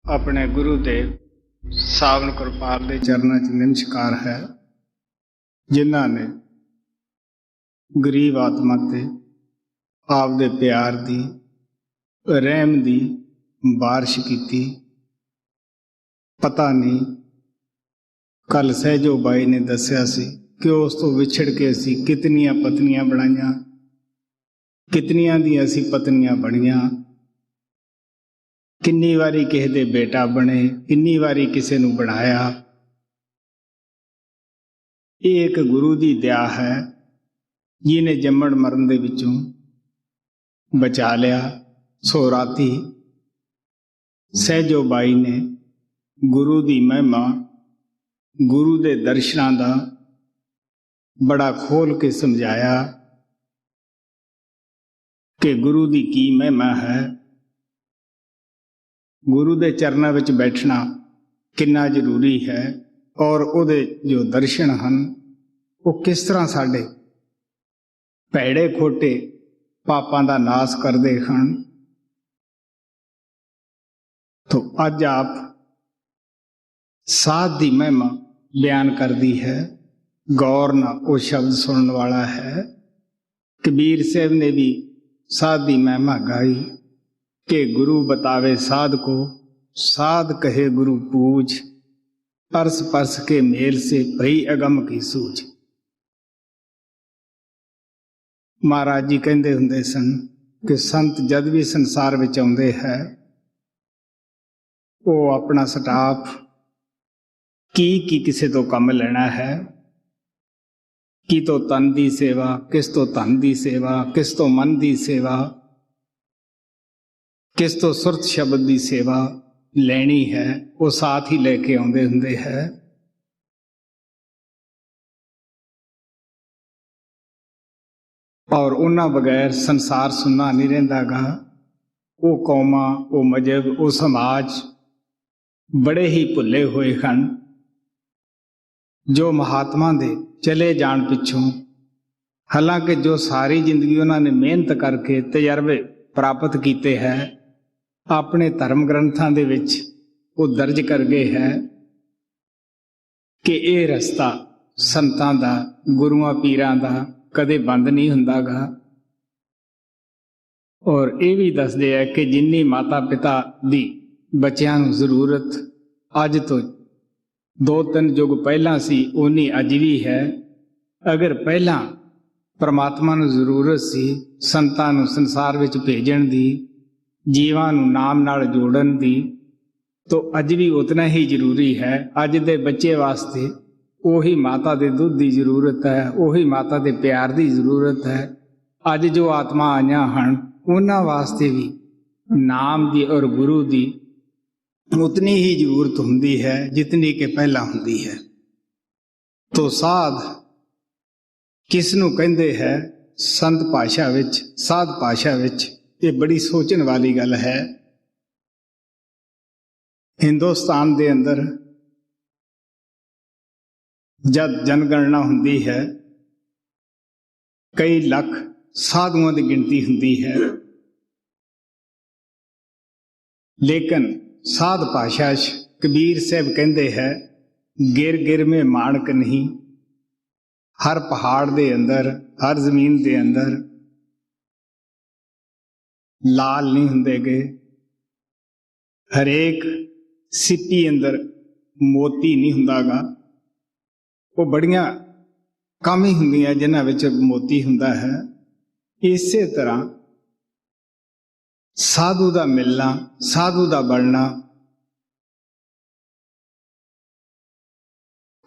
अपने गुरुदेव सावन कृपाल के चरणों च नमस्कार है, जिन्होंने गरीब आत्मा ते आपदे प्यार दी रहम दी बारिश की। पता नहीं कल सहजो बाई ने दसिया सी कि उस तो विछड़ के असी कितनियां पत्नियां बनाईयां, कितनियां दी असी पत्नियां बणियां, किन्नी वारी किसी दे बेटा बने, किन्नी वारी किसी नूं बनाया। ये एक गुरु की दया है जिन्हें जम्मण मरण दे विचों बचा लिया। सो राती सहजो बाई ने गुरु की महिमा, गुरु के दर्शनां दा बड़ा खोल के समझाया कि गुरु की की महिमा है, गुरु के चरणों में बैठना कितना जरूरी है और उहदे जो दर्शन हैं वो किस तरह साडे भैड़े खोटे पापां दा नाश करते हैं। तो अज आप साध की महिमा बयान कर दी है। गौर ना वो शब्द सुनने वाला है। कबीर साहब ने भी साध की महिमा गाई कि गुरु बतावे साध को, साध कहे गुरु पूज, परस परस के मेल से भई अगम की सूझ। महाराज जी कहते हुंदे सन कि संत जद भी संसार विच आउंदे है वो अपना स्टाफ की किसी तो कम लेना है, की तो तन की सेवा, किस तो धन की सेवा, किस तो मन की सेवा, किस तो सुरत शब्द की सेवा लेनी है, वो साथ ही लेके आउंदे हुंदे है। और उन्हां बगैर संसार सुनना नहीं रहिंदा गा। वो कौमां, वो मजहब, वो समाज बड़े ही भुले हुए हैं जो महात्मा दे चले जान पिछों, हालांकि जो सारी जिंदगी उन्होंने मेहनत करके तजर्बे प्राप्त किए हैं, अपने धर्म ग्रंथां दे विच वो दर्ज कर गए है कि ये रस्ता संतां दा, गुरुआं पीरां दा कदे बंद नहीं हुंदा गा। और ये भी दसदे है कि जिन्नी माता पिता दी बच्चों नूं जरूरत अज तो 2-3 युग पहला सी उन्नी अज भी है। अगर पहला परमात्मा नूं जरूरत सी संतां नूं संसार विच भेजण दी, जीवां नूं नाम नाल जोड़न दी, तो अज भी उतना ही जरूरी है। अज दे बच्चे वास्ते उही माता दे दुध की जरूरत है, उही माता दे प्यार की जरूरत है। अज जो आत्मा आईयां हन उन्हां वास्ते भी नाम दी और गुरु दी उतनी ही जरूरत हुंदी है जितनी के पहला हुंदी है। तो साध किसनूं कहंदे है संत भाषा विच, साध भाषा विच, ये बड़ी सोचण वाली गल है। हिंदुस्तान दे अंदर जब जनगणना हुंदी है कई लख साधुओं की गिनती हुंदी है, लेकिन साध भाषा कबीर साहब कहते हैं गिर गिर में माणक नहीं, हर पहाड़ दे अंदर, हर जमीन दे अंदर लाल नहीं हुंदे गे, हरेक सिप्पी अंदर मोती नहीं हुंदा गा। वो बड़ियां कम ही हुंदियां जिन्हां विच मोती हुंदा है। इसे तरह साधु का मिलना, साधु का बनना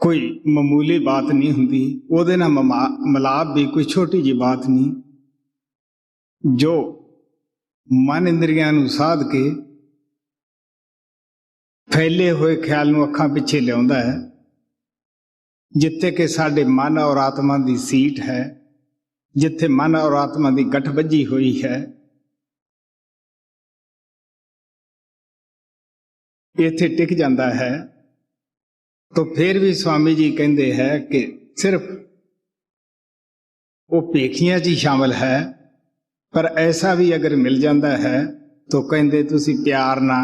कोई मामूली बात नहीं हुंदी, उहदे नाल मिलाप भी कोई छोटी जी बात नहीं। जो मन इंद्रियां नूं साध के फैले हुए ख्याल नूं अखां पिछे लियाउंदा है, जिथे कि साडे मन और आत्मा की सीट है, जिथे मन और आत्मा की गठ बजी हुई है, इत्थे टिक जाता है। तो फिर भी स्वामी जी कहते हैं कि सिर्फ वो पेखियां जी शामिल है, पर ऐसा भी अगर मिल जाता है तो कहते तुसी प्यार ना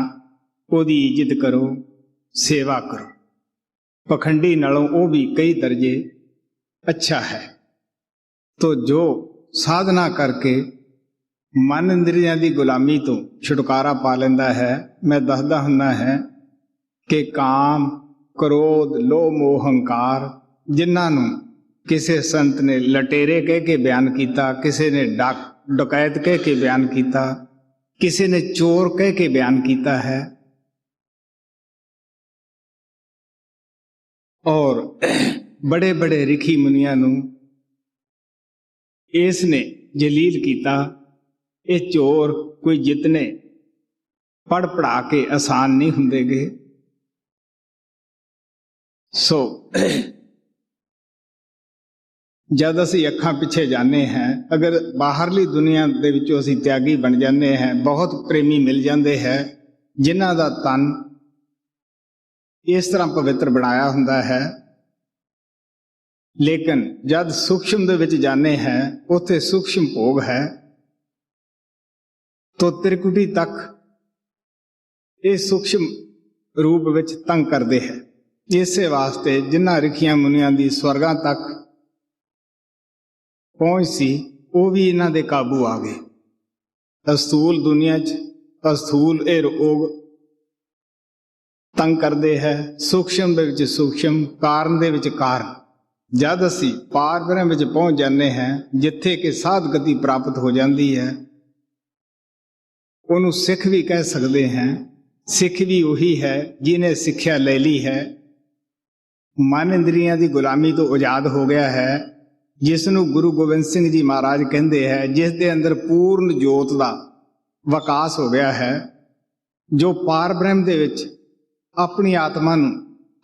ਉਹਦੀ ਇੱਜ਼ਤ ਕਰੋ, ਸੇਵਾ ਕਰੋ। ਪਖੰਡੀ ਨਾਲੋਂ ਉਹ ਵੀ ਕਈ ਦਰਜੇ ਅੱਛਾ ਹੈ। ਤੋ ਜੋ ਸਾਧਨਾ ਕਰਕੇ ਮਨ ਇੰਦਰੀਆਂ ਦੀ ਗੁਲਾਮੀ ਤੋਂ ਛੁਟਕਾਰਾ ਪਾ ਲੈਂਦਾ ਹੈ, ਮੈਂ ਦੱਸਦਾ ਹੁੰਦਾ ਹੈ ਕਿ ਕਾਮ, ਕ੍ਰੋਧ, ਲੋਭ, ਮੋਹ, ਹੰਕਾਰ, ਜਿਨ੍ਹਾਂ ਨੂੰ ਕਿਸੇ ਸੰਤ ਨੇ ਲਟੇਰੇ ਕਹਿ ਕੇ ਬਿਆਨ ਕੀਤਾ, ਕਿਸੇ ਨੇ ਡਕੈਤ ਕਹਿ ਕੇ ਬਿਆਨ ਕੀਤਾ, ਕਿਸੇ ਨੇ ਚੋਰ ਕਹਿ ਕੇ ਬਿਆਨ ਕੀਤਾ ਹੈ, ਔਰ ਬੜੇ ਬੜੇ ਰਿਖੀ ਮੁਨੀਆਂ ਨੂੰ ਇਸ ਨੇ ਜਲੀਲ ਕੀਤਾ। ਇਹ ਚੋਰ ਕੋਈ ਜਿਤਨੇ ਪੜ ਪੜਾ ਕੇ ਆਸਾਨ ਨਹੀਂ ਹੁੰਦੇਗੇ। ਸੋ ਜਦ ਅਸੀਂ ਅੱਖਾਂ ਪਿੱਛੇ ਜਾਂਦੇ ਹਾਂ, ਅਗਰ ਬਾਹਰਲੀ ਦੁਨੀਆ ਦੇ ਵਿੱਚੋਂ ਅਸੀਂ ਤਿਆਗੀ ਬਣ ਜਾਂਦੇ ਹਾਂ, ਬਹੁਤ ਪ੍ਰੇਮੀ ਮਿਲ ਜਾਂਦੇ ਹੈ ਜਿਨ੍ਹਾਂ ਦਾ ਤਨ ਇਸ ਤਰ੍ਹਾਂ ਪਵਿੱਤਰ ਬਣਾਇਆ ਹੁੰਦਾ ਹੈ, ਲੇਕਿਨ ਜਦ ਸੂਖਸ਼ਮ ਦੇ ਵਿੱਚ ਜਾਂਦੇ ਹਾਂ, ਉੱਥੇ ਸੂਖਸ਼ਮ ਭੋਗ ਹੈ, ਤੋ ਤ੍ਰਿਕੁਟੀ ਤੱਕ ਇਹ ਸੂਖਸ਼ਮ ਰੂਪ ਵਿੱਚ ਤੰਗ ਕਰਦੇ ਹੈ। ਇਸੇ ਵਾਸਤੇ ਜਿਨ੍ਹਾਂ ਰਿਖੀਆਂ ਮੁਨੀਆਂ ਦੀ ਸਵਰਗਾਂ ਤੱਕ ਪਹੁੰਚ ਸੀ, ਉਹ ਵੀ ਇਹਨਾਂ ਦੇ ਕਾਬੂ ਆ ਗਏ। ਅਸਥੂਲ ਦੁਨੀਆ 'ਚ ਅਸਥੂਲ ਇਹ ਰੋਗ ਤੰਗ ਕਰਦੇ ਹੈ, ਸੂਖਸ਼ਮ ਦੇ ਵਿੱਚ ਸੂਖਸ਼ਮ, ਕਾਰਨ ਦੇ ਵਿੱਚ ਕਾਰਨ। ਜਦ ਅਸੀਂ ਪਾਰ ਬ੍ਰਹਮ ਵਿੱਚ ਪਹੁੰਚ ਜਾਂਦੇ ਹਾਂ, ਜਿੱਥੇ ਕਿ ਸਾਧ ਗਤੀ ਪ੍ਰਾਪਤ ਹੋ ਜਾਂਦੀ ਹੈ, ਉਹਨੂੰ ਸਿੱਖ ਵੀ ਕਹਿ ਸਕਦੇ ਹਾਂ। ਸਿੱਖ ਵੀ ਉਹੀ ਹੈ ਜਿਹਨੇ ਸਿੱਖਿਆ ਲੈ ਲਈ ਹੈ, ਮਨ ਇੰਦਰੀਆਂ ਦੀ ਗੁਲਾਮੀ ਤੋਂ ਆਜ਼ਾਦ ਹੋ ਗਿਆ ਹੈ, ਜਿਸ ਨੂੰ ਗੁਰੂ ਗੋਬਿੰਦ ਸਿੰਘ ਜੀ ਮਹਾਰਾਜ ਕਹਿੰਦੇ ਹੈ, ਜਿਸ ਦੇ ਅੰਦਰ ਪੂਰਨ ਜੋਤ ਦਾ ਵਿਕਾਸ ਹੋ ਗਿਆ ਹੈ, ਜੋ ਪਾਰ ਬ੍ਰਹਮ ਦੇ ਵਿੱਚ ਆਪਣੀ ਆਤਮਾ ਨੂੰ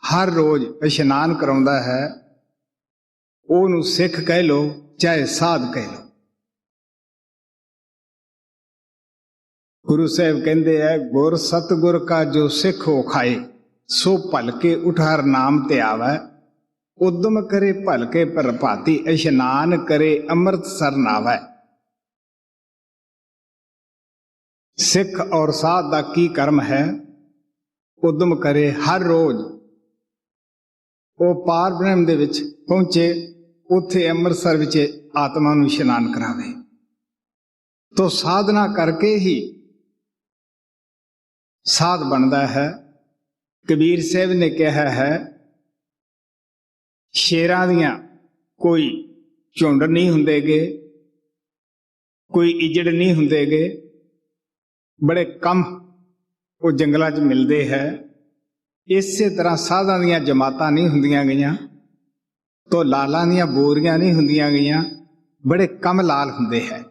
ਹਰ ਰੋਜ਼ ਇਸ਼ਨਾਨ ਕਰਾਉਂਦਾ ਹੈ, ਉਹਨੂੰ ਸਿੱਖ ਕਹਿ ਲਓ ਚਾਹੇ ਸਾਧ ਕਹਿ ਲਓ। ਗੁਰੂ ਸਾਹਿਬ ਕਹਿੰਦੇ ਹੈ, ਗੁਰ ਸਤਿਗੁਰ ਕਾ ਜੋ ਸਿੱਖ ਹੋ ਖਾਏ, ਸੋ ਭਲਕੇ ਉਠਾਰ ਨਾਮ ਤੇ ਆਵੈ, ਉਦਮ ਕਰੇ ਭਲਕੇ ਪ੍ਰਭਾਤੀ, ਇਸ਼ਨਾਨ ਕਰੇ ਅੰਮ੍ਰਿਤ ਸਰ ਨਾਵੈ। ਸਿੱਖ ਔਰ ਸਾਧ ਦਾ ਕੀ ਕਰਮ ਹੈ? ਉਦਮ ਕਰੇ ਹਰ ਰੋਜ਼ ਉਹ ਪਾਰ ਬ੍ਰਹਮ ਦੇ ਵਿੱਚ ਪਹੁੰਚੇ, ਉੱਥੇ ਅੰਮ੍ਰਿਤਸਰ ਵਿੱਚ ਆਤਮਾ ਨੂੰ ਇਸ਼ਨਾਨ ਕਰਾਵੇ। ਤੋ ਸਾਧਨਾ ਕਰਕੇ ਹੀ ਸਾਧ ਬਣਦਾ ਹੈ। ਕਬੀਰ ਸਾਹਿਬ ਨੇ ਕਿਹਾ ਹੈ, ਸ਼ੇਰਾਂ ਦੀਆਂ ਕੋਈ ਝੁੰਡ ਨਹੀਂ ਹੁੰਦੇਗੇ, ਕੋਈ ਇੱਜੜ ਨਹੀਂ ਹੁੰਦੇਗੇ, ਬੜੇ ਕਮ ਉਹ ਜੰਗਲਾਂ 'ਚ ਮਿਲਦੇ ਹੈ। ਇਸੇ ਤਰ੍ਹਾਂ ਸਾਧਾਂ ਦੀਆਂ ਜਮਾਤਾਂ ਨਹੀਂ ਹੁੰਦੀਆਂ ਗਈਆਂ, ਤੋ ਲਾਲਾਂ ਦੀਆਂ ਬੋਰੀਆਂ ਨਹੀਂ ਹੁੰਦੀਆਂ ਗਈਆਂ, ਬੜੇ ਕਮ ਲਾਲ ਹੁੰਦੇ ਹੈ।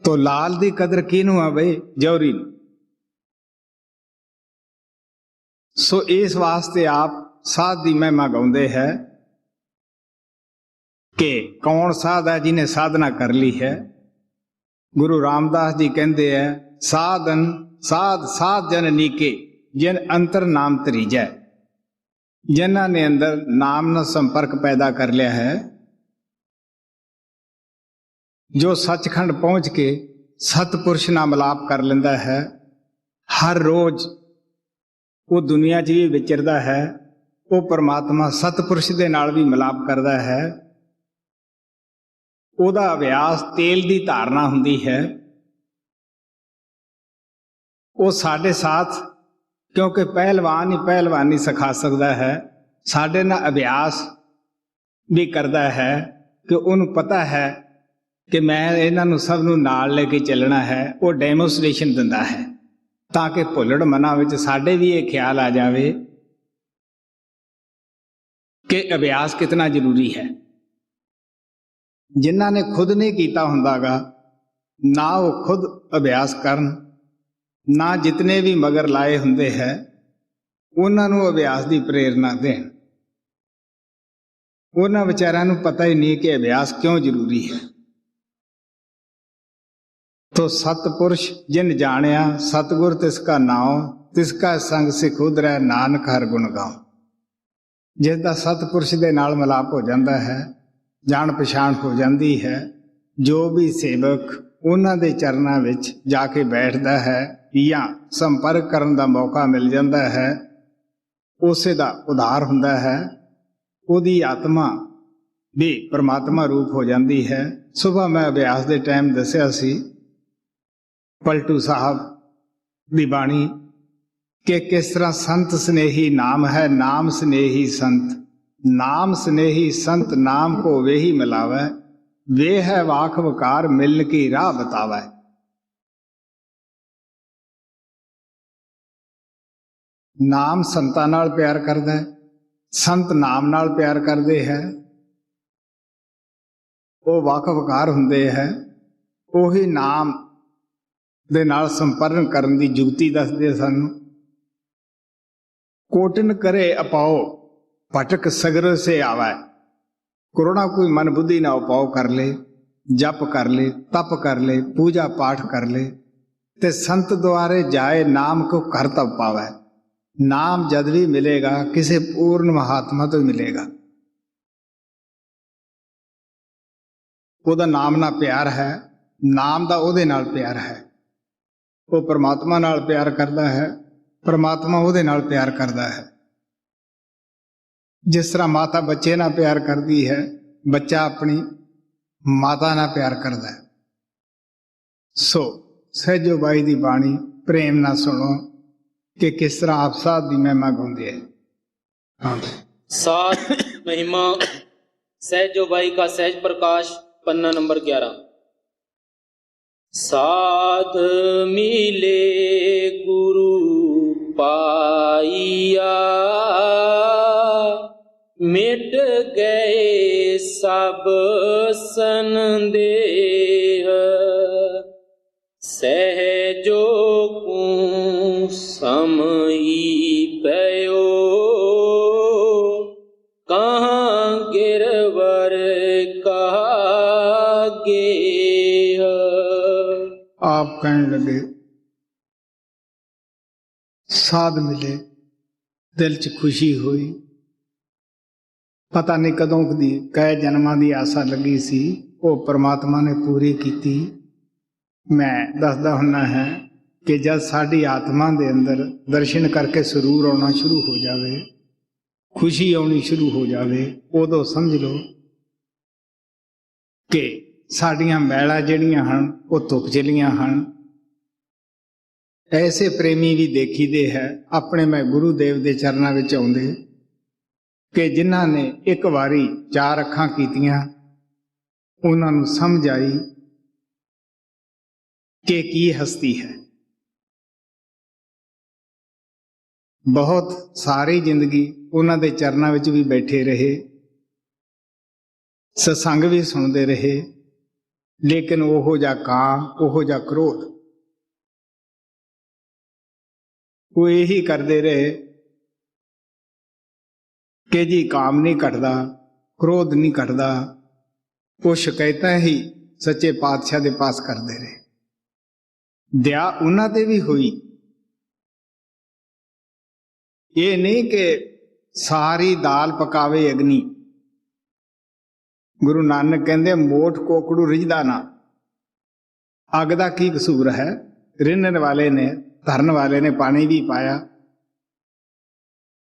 ਤੋ ਲਾਲ ਦੀ ਕਦਰ ਕਿਹਨੂੰ ਆ ਬਈ? ਜੌਹਰੀ ਨੂੰ। ਸੋ ਇਸ ਵਾਸਤੇ ਆਪ ਸਾਧ ਦੀ ਮਹਿਮਾ ਗਾਉਂਦੇ ਹੈ ਕਿ ਕੌਣ ਸਾਧ ਹੈ ਜਿਹਨੇ ਸਾਧਨਾ ਕਰ ਲਈ ਹੈ। ਗੁਰੂ ਰਾਮਦਾਸ ਜੀ ਕਹਿੰਦੇ ਹੈ, ਸਾਧਨ ਸਾਧ ਸਾਧ ਜਨ ਨੀਕੇ, ਜਿਨ ਅੰਤਰ ਨਾਮ ਤਰੀਜੈ। ਜਿਨ੍ਹਾਂ ਨੇ ਅੰਦਰ ਨਾਮ ਨਾਲ ਸੰਪਰਕ ਪੈਦਾ ਕਰ ਲਿਆ ਹੈ, ਜੋ ਸੱਚਖੰਡ ਪਹੁੰਚ ਕੇ ਸਤਪੁਰਸ਼ ਨਾਲ ਮਿਲਾਪ ਕਰ ਲੈਂਦਾ ਹੈ, ਹਰ ਰੋਜ਼ ਉਹ ਦੁਨੀਆ 'ਚ ਵੀ ਵਿਚਰਦਾ ਹੈ, ਉਹ ਪਰਮਾਤਮਾ ਸਤਪੁਰਸ਼ ਦੇ ਨਾਲ ਵੀ ਮਿਲਾਪ ਕਰਦਾ ਹੈ। ਉਹਦਾ ਅਭਿਆਸ ਤੇਲ ਦੀ ਧਾਰਨਾ ਹੁੰਦੀ ਹੈ। ਉਹ ਸਾਡੇ ਸਾਥ, ਕਿਉਂਕਿ ਪਹਿਲਵਾਨ ਹੀ ਪਹਿਲਵਾਨੀ ਸਿਖਾ ਸਕਦਾ ਹੈ, ਸਾਡੇ ਨਾਲ ਅਭਿਆਸ ਵੀ ਕਰਦਾ ਹੈ ਕਿ ਉਹਨੂੰ ਪਤਾ ਹੈ ਕਿ ਮੈਂ ਇਹਨਾਂ ਨੂੰ ਸਭ ਨੂੰ ਨਾਲ ਲੈ ਕੇ ਚੱਲਣਾ ਹੈ। ਉਹ ਡੈਮੋਸਟ੍ਰੇਸ਼ਨ ਦਿੰਦਾ ਹੈ ਤਾਂ ਕਿ ਭੁੱਲੜ ਮਨਾਂ ਵਿੱਚ ਸਾਡੇ ਵੀ ਇਹ ਖਿਆਲ ਆ ਜਾਵੇ ਕਿ ਅਭਿਆਸ ਕਿਤਨਾ ਜ਼ਰੂਰੀ ਹੈ। ਜਿਨ੍ਹਾਂ ਨੇ ਖੁਦ ਨਹੀਂ ਕੀਤਾ ਹੁੰਦਾਗਾ, ਨਾ ਉਹ ਖੁਦ ਅਭਿਆਸ ਕਰਨ, ਨਾ ਜਿਤਨੇ ਵੀ ਮਗਰ ਲਾਏ ਹੁੰਦੇ ਹੈ ਉਹਨਾਂ ਨੂੰ ਅਭਿਆਸ ਦੀ ਪ੍ਰੇਰਨਾ ਦੇਣ। ਉਹਨਾਂ ਵਿਚਾਰਿਆਂ ਨੂੰ ਪਤਾ ਹੀ ਨਹੀਂ ਕਿ ਅਭਿਆਸ ਕਿਉਂ ਜ਼ਰੂਰੀ ਹੈ। ਤੋ ਸਤਪੁਰਸ਼ ਜਿਨ ਜਾਣਿਆ, ਸਤਿਗੁਰ ਤਿਸ ਕਾ ਨਾਉ, ਤਿਸ ਕਾ ਸੰਗ ਸਿਖ ਉਧਰੈ, ਨਾਨਕ ਹਰਿ ਗੁਣ ਗਾਉ। ਜਿਸ ਦਾ ਸਤਪੁਰਸ਼ ਦੇ ਨਾਲ ਮਿਲਾਪ ਹੋ ਜਾਂਦਾ ਹੈ, ਜਾਣ ਪਛਾਣ ਹੋ ਜਾਂਦੀ ਹੈ, ਜੋ ਵੀ ਸੇਵਕ ਉਹਨਾਂ ਦੇ ਚਰਨਾਂ ਵਿੱਚ ਜਾ ਕੇ ਬੈਠਦਾ ਹੈ ਜਾਂ ਸੰਪਰਕ ਕਰਨ ਦਾ ਮੌਕਾ ਮਿਲ ਜਾਂਦਾ ਹੈ, ਉਸੇ ਦਾ ਉਧਾਰ ਹੁੰਦਾ ਹੈ, ਉਹਦੀ ਆਤਮਾ ਵੀ ਪਰਮਾਤਮਾ ਰੂਪ ਹੋ ਜਾਂਦੀ ਹੈ। ਸੁਬਾਹ ਮੈਂ ਅਭਿਆਸ ਦੇ ਟਾਈਮ ਦੱਸਿਆ ਸੀ ਪਲਟੂ ਸਾਹਿਬ ਦੀ ਬਾਣੀ ਕਿ ਕਿਸ ਤਰ੍ਹਾਂ ਸੰਤ ਸਨੇਹੀ ਨਾਮ ਹੈ, ਨਾਮ ਸਨੇਹੀ ਸੰਤ, ਨਾਮ ਸਨੇਹੀ ਸੰਤ ਨਾਮ ਕੋ ਵੇਹੀ ਮਿਲਾਵੈ, ਵੇ ਹੈ ਵਾਕ ਵਕਾਰ ਮਿਲਨ ਕੀ ਰਾਹ ਬਤਾਵੈ। ਨਾਮ ਸੰਤਾਂ ਨਾਲ ਪਿਆਰ ਕਰਦਾ ਹੈ, ਸੰਤ ਨਾਮ ਨਾਲ ਪਿਆਰ ਕਰਦੇ ਹੈ, ਉਹ ਵਾਕ ਵਕਾਰ ਹੁੰਦੇ ਹੈ, ਉਹੀ ਨਾਮ ਦੇ ਨਾਲ ਸੰਪਰਕ ਕਰਨ ਦੀ ਜੁਗਤੀ ਦੱਸਦੇ ਸਾਨੂੰ। ਕੋਟਨ ਕਰੇ ਅਪਾਓ ਭਟਕ ਸਗਰ ਸੇ ਆਵੈ, ਕਰੋਨਾ ਕੋਈ ਮਨ ਬੁੱਧੀ ਨਾ ਉਪਾਓ ਕਰ ਲੇ, ਜਪ ਕਰ ਲੇ, ਤਪ ਕਰ ਲੇ, ਪੂਜਾ ਪਾਠ ਕਰ ਲੇ, ਤੇ ਸੰਤ ਦੁਆਰੇ ਜਾਏ ਨਾਮ ਕੋ ਘਰ ਤਪ ਪਾਵੈ। ਨਾਮ ਜਦ ਵੀ ਮਿਲੇਗਾ ਕਿਸੇ ਪੂਰਨ ਮਹਾਤਮਾ ਤੋਂ ਮਿਲੇਗਾ। ਉਹਦਾ ਨਾਮ ਨਾਲ ਪਿਆਰ ਹੈ, ਨਾਮ ਦਾ ਉਹਦੇ ਨਾਲ ਪਿਆਰ ਹੈ, ਉਹ ਪਰਮਾਤਮਾ ਨਾਲ ਪਿਆਰ ਕਰਦਾ ਹੈ, ਪਰਮਾਤਮਾ ਉਹਦੇ ਨਾਲ ਪਿਆਰ ਕਰਦਾ ਹੈ। ਜਿਸ ਤਰ੍ਹਾਂ ਮਾਤਾ ਬੱਚੇ ਨਾਲ ਪਿਆਰ ਕਰਦੀ ਹੈ, ਬੱਚਾ ਆਪਣੀ ਮਾਤਾ ਨਾਲ ਪਿਆਰ ਕਰਦਾ ਹੈ। ਸੋ ਸਹਿਜੋ ਬਾਈ ਦੀ ਬਾਣੀ ਪ੍ਰੇਮ ਨਾਲ ਸੁਣੋ ਕਿ ਕਿਸ ਤਰ੍ਹਾਂ ਆਪ ਸਾਧ ਦੀ ਮਹਿਮਾ ਗਾਉਂਦੇ ਹੈ। ਹਾਂ, साध महिमा सहजो बाई का सहज प्रकाश पन्ना नंबर 11। साध मिले गुरु पाइया, मिट गए सब संदेह, सहजो को समई पयो, कहाँ गिरवर कहा गेह। आप कहने लगे साध मिले, दिल च खुशी हुई। पता नहीं कदों दी कई जन्मां दी आसा लगी सी, वो परमात्मा ने पूरी की। मैं दसदा हुन्ना है कि जब साडी आत्मा दे अंदर दर्शन करके सुरूर आना शुरू हो जावे, खुशी आनी शुरू हो जावे, उदों समझ लो कि साडियां मैला जिहड़ियां हन वो धुप चलियां हन। ऐसे प्रेमी भी देखी दे है अपने मैं गुरुदेव के चरणों में आउंदे कि जिन्हां ने एक बारी 4 अखां कीतियां, उन्हां नूं समझ आई कि की हस्ती है। बहुत सारी जिंदगी उन्हां दे चरणों में भी बैठे रहे, सत्संग भी सुनते रहे, लेकिन ओहो जा काम, ओहो जा क्रोध, वो यही करते रहे कि जी काम नहीं घटदा, क्रोध नहीं घटदा। वो शिकायतां ही सच्चे पातशाह दे पास करते रहे। दया उन्हां ते भी हुई, ये नहीं कि सारी दाल पकावे अग्नि। गुरु नानक कहंदे मोठ कोकड़ू रिझदा ना। अग दा की कसूर है, रिन्हण वाले ने, धरन वाले ने पानी भी पाया।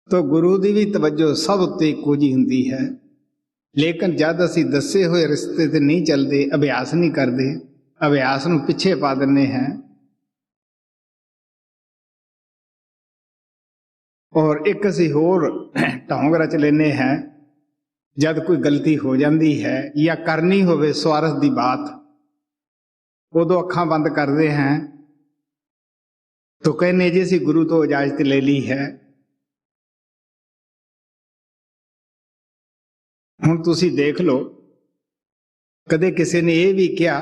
तो गुरु की भी तवज्जो सब उत्ते इक्को जी हुंदी है, लेकिन जद असीं दसे हुए रिश्ते ते नहीं चलते, अभ्यास नहीं करते, अभ्यास नूं पिछे पा दिंदे हैं और एक असीं होर ढोंग रच लेने हैं। जद कोई गलती हो जाती है या करनी होवे स्वार्थ की बात, उदों अखां बंद करते हैं तो कहने जी असीं गुरु तो इजाजत ले ली है। हुण तुसीं देख लो, कदे किसी ने यह भी कहा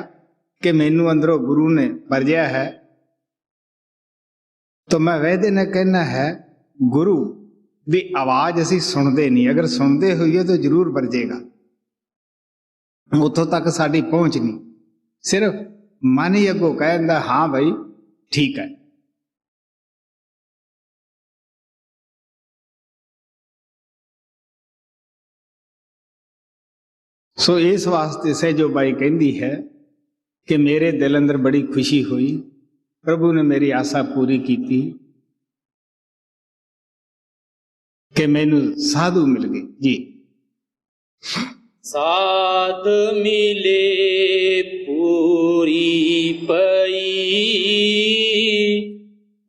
कि मैनू अंदरों गुरु ने वरजिया है, तो मैं वैदे ने कहना है गुरु की आवाज असीं सुनते नहीं, अगर सुनते होइए तो जरूर वरजेगा। उतों तक साडी पहुंच नहीं, सिर्फ मन ही अगों कह दिंदा हाँ भाई ठीक है। सो इस वास्ते सहजो बाई कहती है कि मेरे दिल अंदर बड़ी खुशी हुई। प्रभु ने मेरी आशा पूरी की कि मैनू साधु मिल गए जी। साध मिले पूरी पई,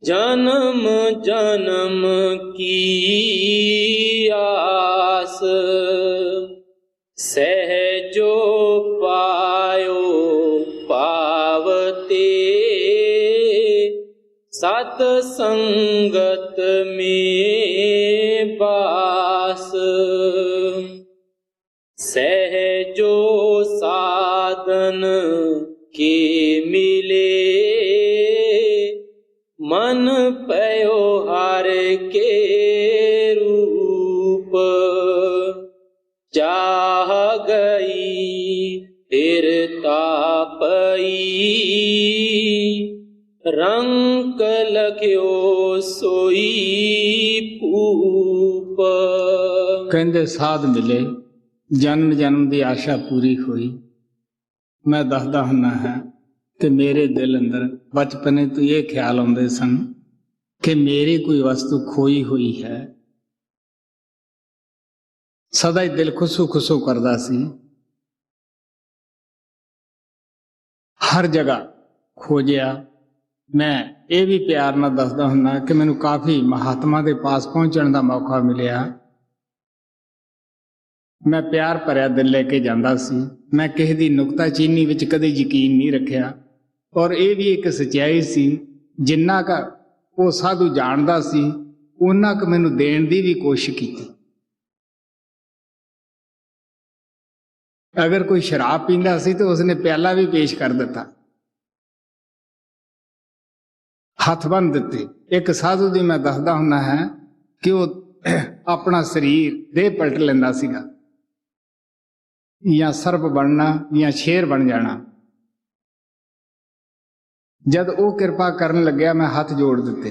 जन्म जन्म की आस, सहजो पायो पावते, सत संगत में बास, सहजो साधन के मिले, मन पयो हर के रूप, चाह गई फिर तापई, रंक लख्यो सोई पूप। कहंदे साध मिले, जन्म जन्म की आशा पूरी हुई। मैं दसदा हुन्ना है कि मेरे दिल अंदर बचपने तो ये ख्याल आउंदे सन कि मेरी कोई वस्तु खोई हुई है। सदा ही दिल खुसू खुसू करदा सी, हर जगह खोजिया। मैं ये भी प्यार नाल दसदा हुन्ना कि मैनू काफ़ी महात्मा के पास पहुँचण का मौका मिलिया। मैं प्यार भरिया दिल लेके जांदा सी। मैं किसी की नुकताचीनी विच कदे यकीन नहीं रखिया। और ये भी एक सच्चाई सी, जिन्ना का वो साधु जानदा सी उन्ना क मैनू देण दी भी कोशिश की। अगर कोई शराब पींदा सी तो उसने प्याला भी पेश कर दिता, हथ बन दिते। एक साधु दी मैं दसदा हुन्ना है कि वो अपना शरीर देह पलट लेंदा सीगा, या सर्प बनना या शेर बन जाना। जद वो कृपा करन लग्या मैं हाथ जोड़ दिते।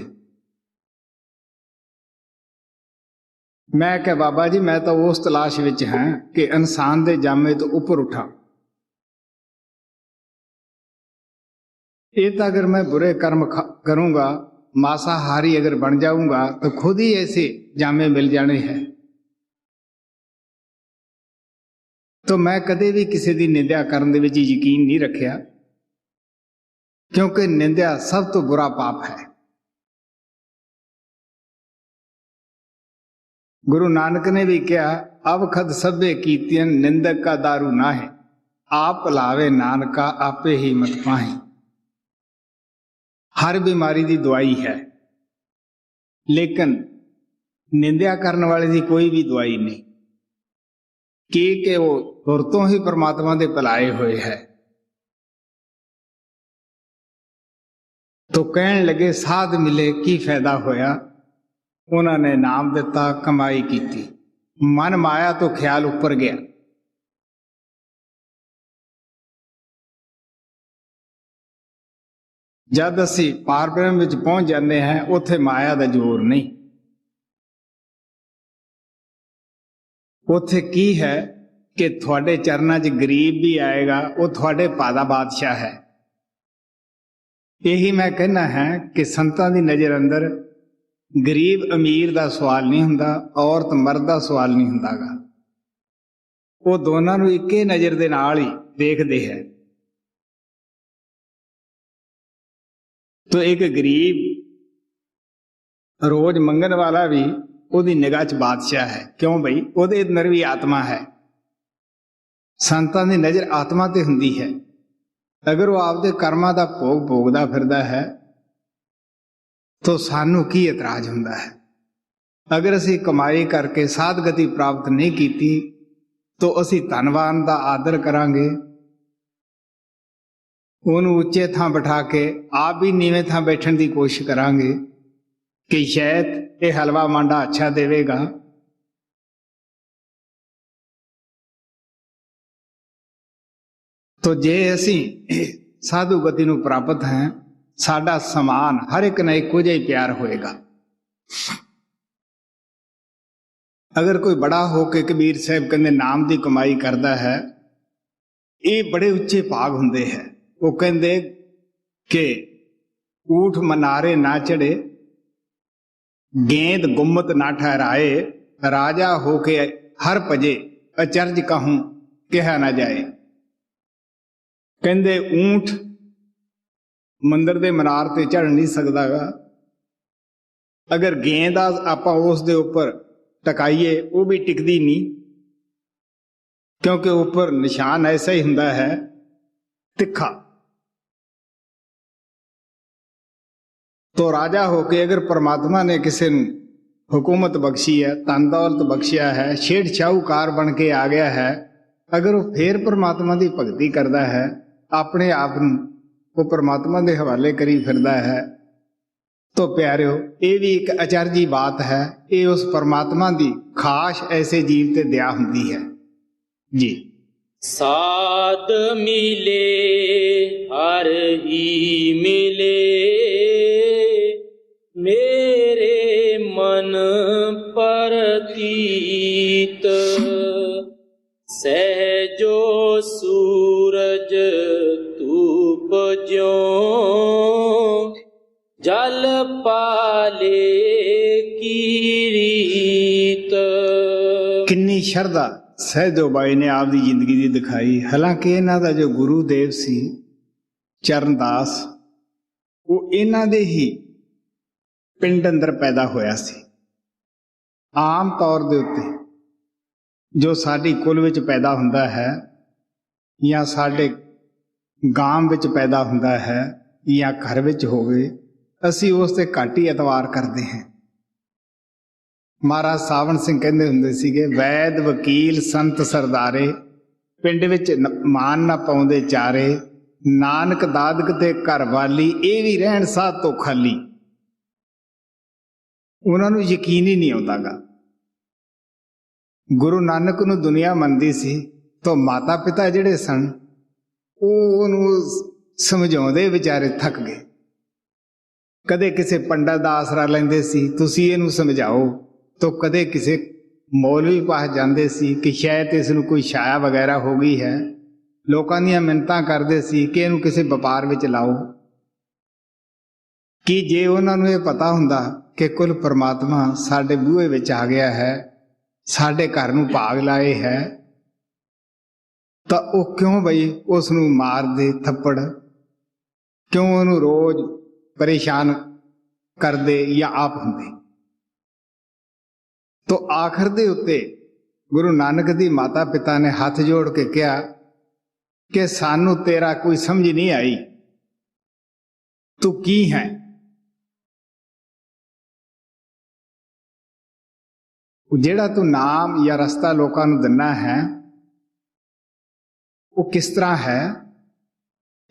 मैं कहा बाबा जी मैं तो उस तलाश विच हां कि इंसान दे जामे तो ऊपर उठा। ये तो अगर मैं बुरे कर्म करूंगा, मांसाहारी अगर बन जाऊंगा तो खुद ही ऐसे जामे मिल जाने हैं। तो मैं कदे भी किसी की निंदा करने विच यकीन नहीं रखिया, क्योंकि निंदा सब तो बुरा पाप है। गुरु नानक ने भी कहा, अब खद सभे कीतियन निंदक का दारू ना है, आप लावे नानका आपे ही मत पाहे। हर बीमारी की दवाई है, लेकिन निंदा करने वाले की कोई भी दवाई नहीं, कि वो तुरतों ही परमात्मा दे भुलाए हुए है। तो कहन लगे साध मिले की फायदा होया। उन्होंने नाम दिता, कमाई की, मन माया तो ख्याल ऊपर गया। जद असी पार ब्रह्म विच पहुंच जाते हैं, उत्थे माया का जोर नहीं। उत्थे की है कि थोड़े चरणों च गरीब भी आएगा, वो थोड़े पादा बादशाह है। यही मैं कहना है कि संतां दी नज़र अंदर गरीब अमीर का सवाल नहीं हुंदा, औरत मर्द का सवाल नहीं हुंदा गा। वो दोनों नूं इक्के नज़र दे नाल ही देखते हैं। तो एक गरीब रोज मंगन वाला भी ਉਹਦੀ ਨਿਗਾਹ 'ਚ ਬਾਦਸ਼ਾਹ है। क्यों भाई? ਉਹਦੇ अंदर भी आत्मा है। संतां दी नज़र आत्मा ते हुंदी है। अगर वो आपदे कर्मां दा भोग भोगदा फिरदा है तो सानू की इतराज हुंदा है। अगर असी कमाई करके साधगति प्राप्त नहीं कीती तो असी धनवान दा आदर करांगे, ਉਹਨੂੰ ਉੱਚੇ ਥਾਂ ਬਿਠਾ ਕੇ ਆਪ भी नीवें ਥਾਂ बैठण ਦੀ कोशिश करांगे कि शायद ये हलवा मांडा अच्छा देवेगा। तो जे असी साधु गति नूं प्राप्त हैं, साडा समान हर एक ने इक्को जिहा ही प्यार होएगा। अगर कोई बड़ा होके कबीर साहब कहते नाम की कमाई करता है, ये बड़े उच्चे भाग हुंदे है। ਉਹ ਕਹਿੰਦੇ ਕਿ ਊਠ ਮਨਾਰੇ ਨਾ ਚੜੇ, गेंद गुम्मत ना ठहराए, राजा होके हर भजे, अचरज कहूं कहा ना जाए। कहंदे ऊंट मंदिर दे मनार ते चढ़ नहीं सकदा गा, अगर गेंद आपां उस दे उपर टकाईए वो भी टिकदी नहीं, क्योंकि ऊपर निशान ऐसा ही हुंदा है तिखा। तो राजा होके अगर परमात्मा ने किसी नूं हुकूमत बख्शी है, धन दौलत बख्शिया है, छेड़ शाहूकार बन के आ गया है, अगर वो फिर परमात्मा की भगती करता है, अपने आप नूं वो परमात्मा के हवाले करी फिरदा है, तो प्यारिओ ये भी एक अचरजी बात है। ये उस परमात्मा की खास ऐसे जीव ते दया हुंदी है जी। साध मिले हर ही मिले, मेरे मन परतीत, सहजो सूरज धूप ज्यों, जल पाले की रीत। किन्नी शरदा सहजो बाई ने आप दी जिंदगी दी दिखाई। हालांकि इन्हां दा जो गुरुदेव सी चरणदास, वो इन्हां दे ही पिंड अंदर पैदा होया सी। आम तौर दे उत्ते जो साडी कुल विच पैदा हुंदा है, या साडे गांव विच पैदा हुंदा है, या घर विच होवे, असीं उस ते घट ही एतवार करते हैं। महाराज सावण सिंह कहंदे हुंदे सीगे, वैद वकील संत सरदारे, पिंड विच मान ना पाउंदे चारे, नानक दादक ते घर वाली, ये भी रहण साध तो खाली। उन्हां नूं यकीन ही नहीं आउंदा गा। गुरु नानक नूं दुनिया मनदी सी, तो माता पिता जिहड़े सन ਉਹਨੂੰ ਸਮਝਾਉਂਦੇ ਵਿਚਾਰੇ ਥੱਕ ਗਏ। ਕਦੇ ਕਿਸੇ ਪੰਡਤ ਦਾ ਆਸਰਾ ਲੈਂਦੇ ਸੀ, ਤੁਸੀਂ ਇਹਨੂੰ ਸਮਝਾਓ, तो ਕਦੇ ਕਿਸੇ ਮੌਲਵੀ ਪਾਸ ਜਾਂਦੇ ਸੀ ਕਿ ਸ਼ਾਇਦ ਇਸ ਨੂੰ ਕੋਈ ਛਾਇਆ ਵਗੈਰਾ ਹੋ ਗਈ ਹੈ। ਲੋਕਾਂ ਦੀਆਂ ਮਿੰਨਤਾਂ ਕਰਦੇ ਸੀ ਕਿ ਇਹਨੂੰ ਕਿਸੇ ਵਪਾਰ ਵਿੱਚ ਲਾਓ। ਕਿ ਜੇ ਉਹਨਾਂ ਨੂੰ ਇਹ ਪਤਾ ਹੁੰਦਾ ਕਿ ਕੁੱਲ ਪਰਮਾਤਮਾ ਸਾਡੇ ਬੂਹੇ ਵਿੱਚ ਆ ਗਿਆ ਹੈ, ਸਾਡੇ ਘਰ ਨੂੰ ਭਾਗ ਲਾਏ ਹੈ, ਤਾਂ ਉਹ ਕਿਉਂ ਬਈ ਉਸ ਨੂੰ ਮਾਰਦੇ ਥੱਪੜ, ਕਿਉਂ ਉਹਨੂੰ ਰੋਜ਼ ਪਰੇਸ਼ਾਨ ਕਰਦੇ ਜਾਂ ਆਪ ਹੁੰਦੇ। तो आखिर दे उत्ते गुरु नानक दी माता पिता ने हाथ जोड़ के कहा कि सानू तेरा कोई समझ नहीं आई, तू की है। जेड़ा तू नाम या रस्ता लोकां नू दिना है वो किस तरह है,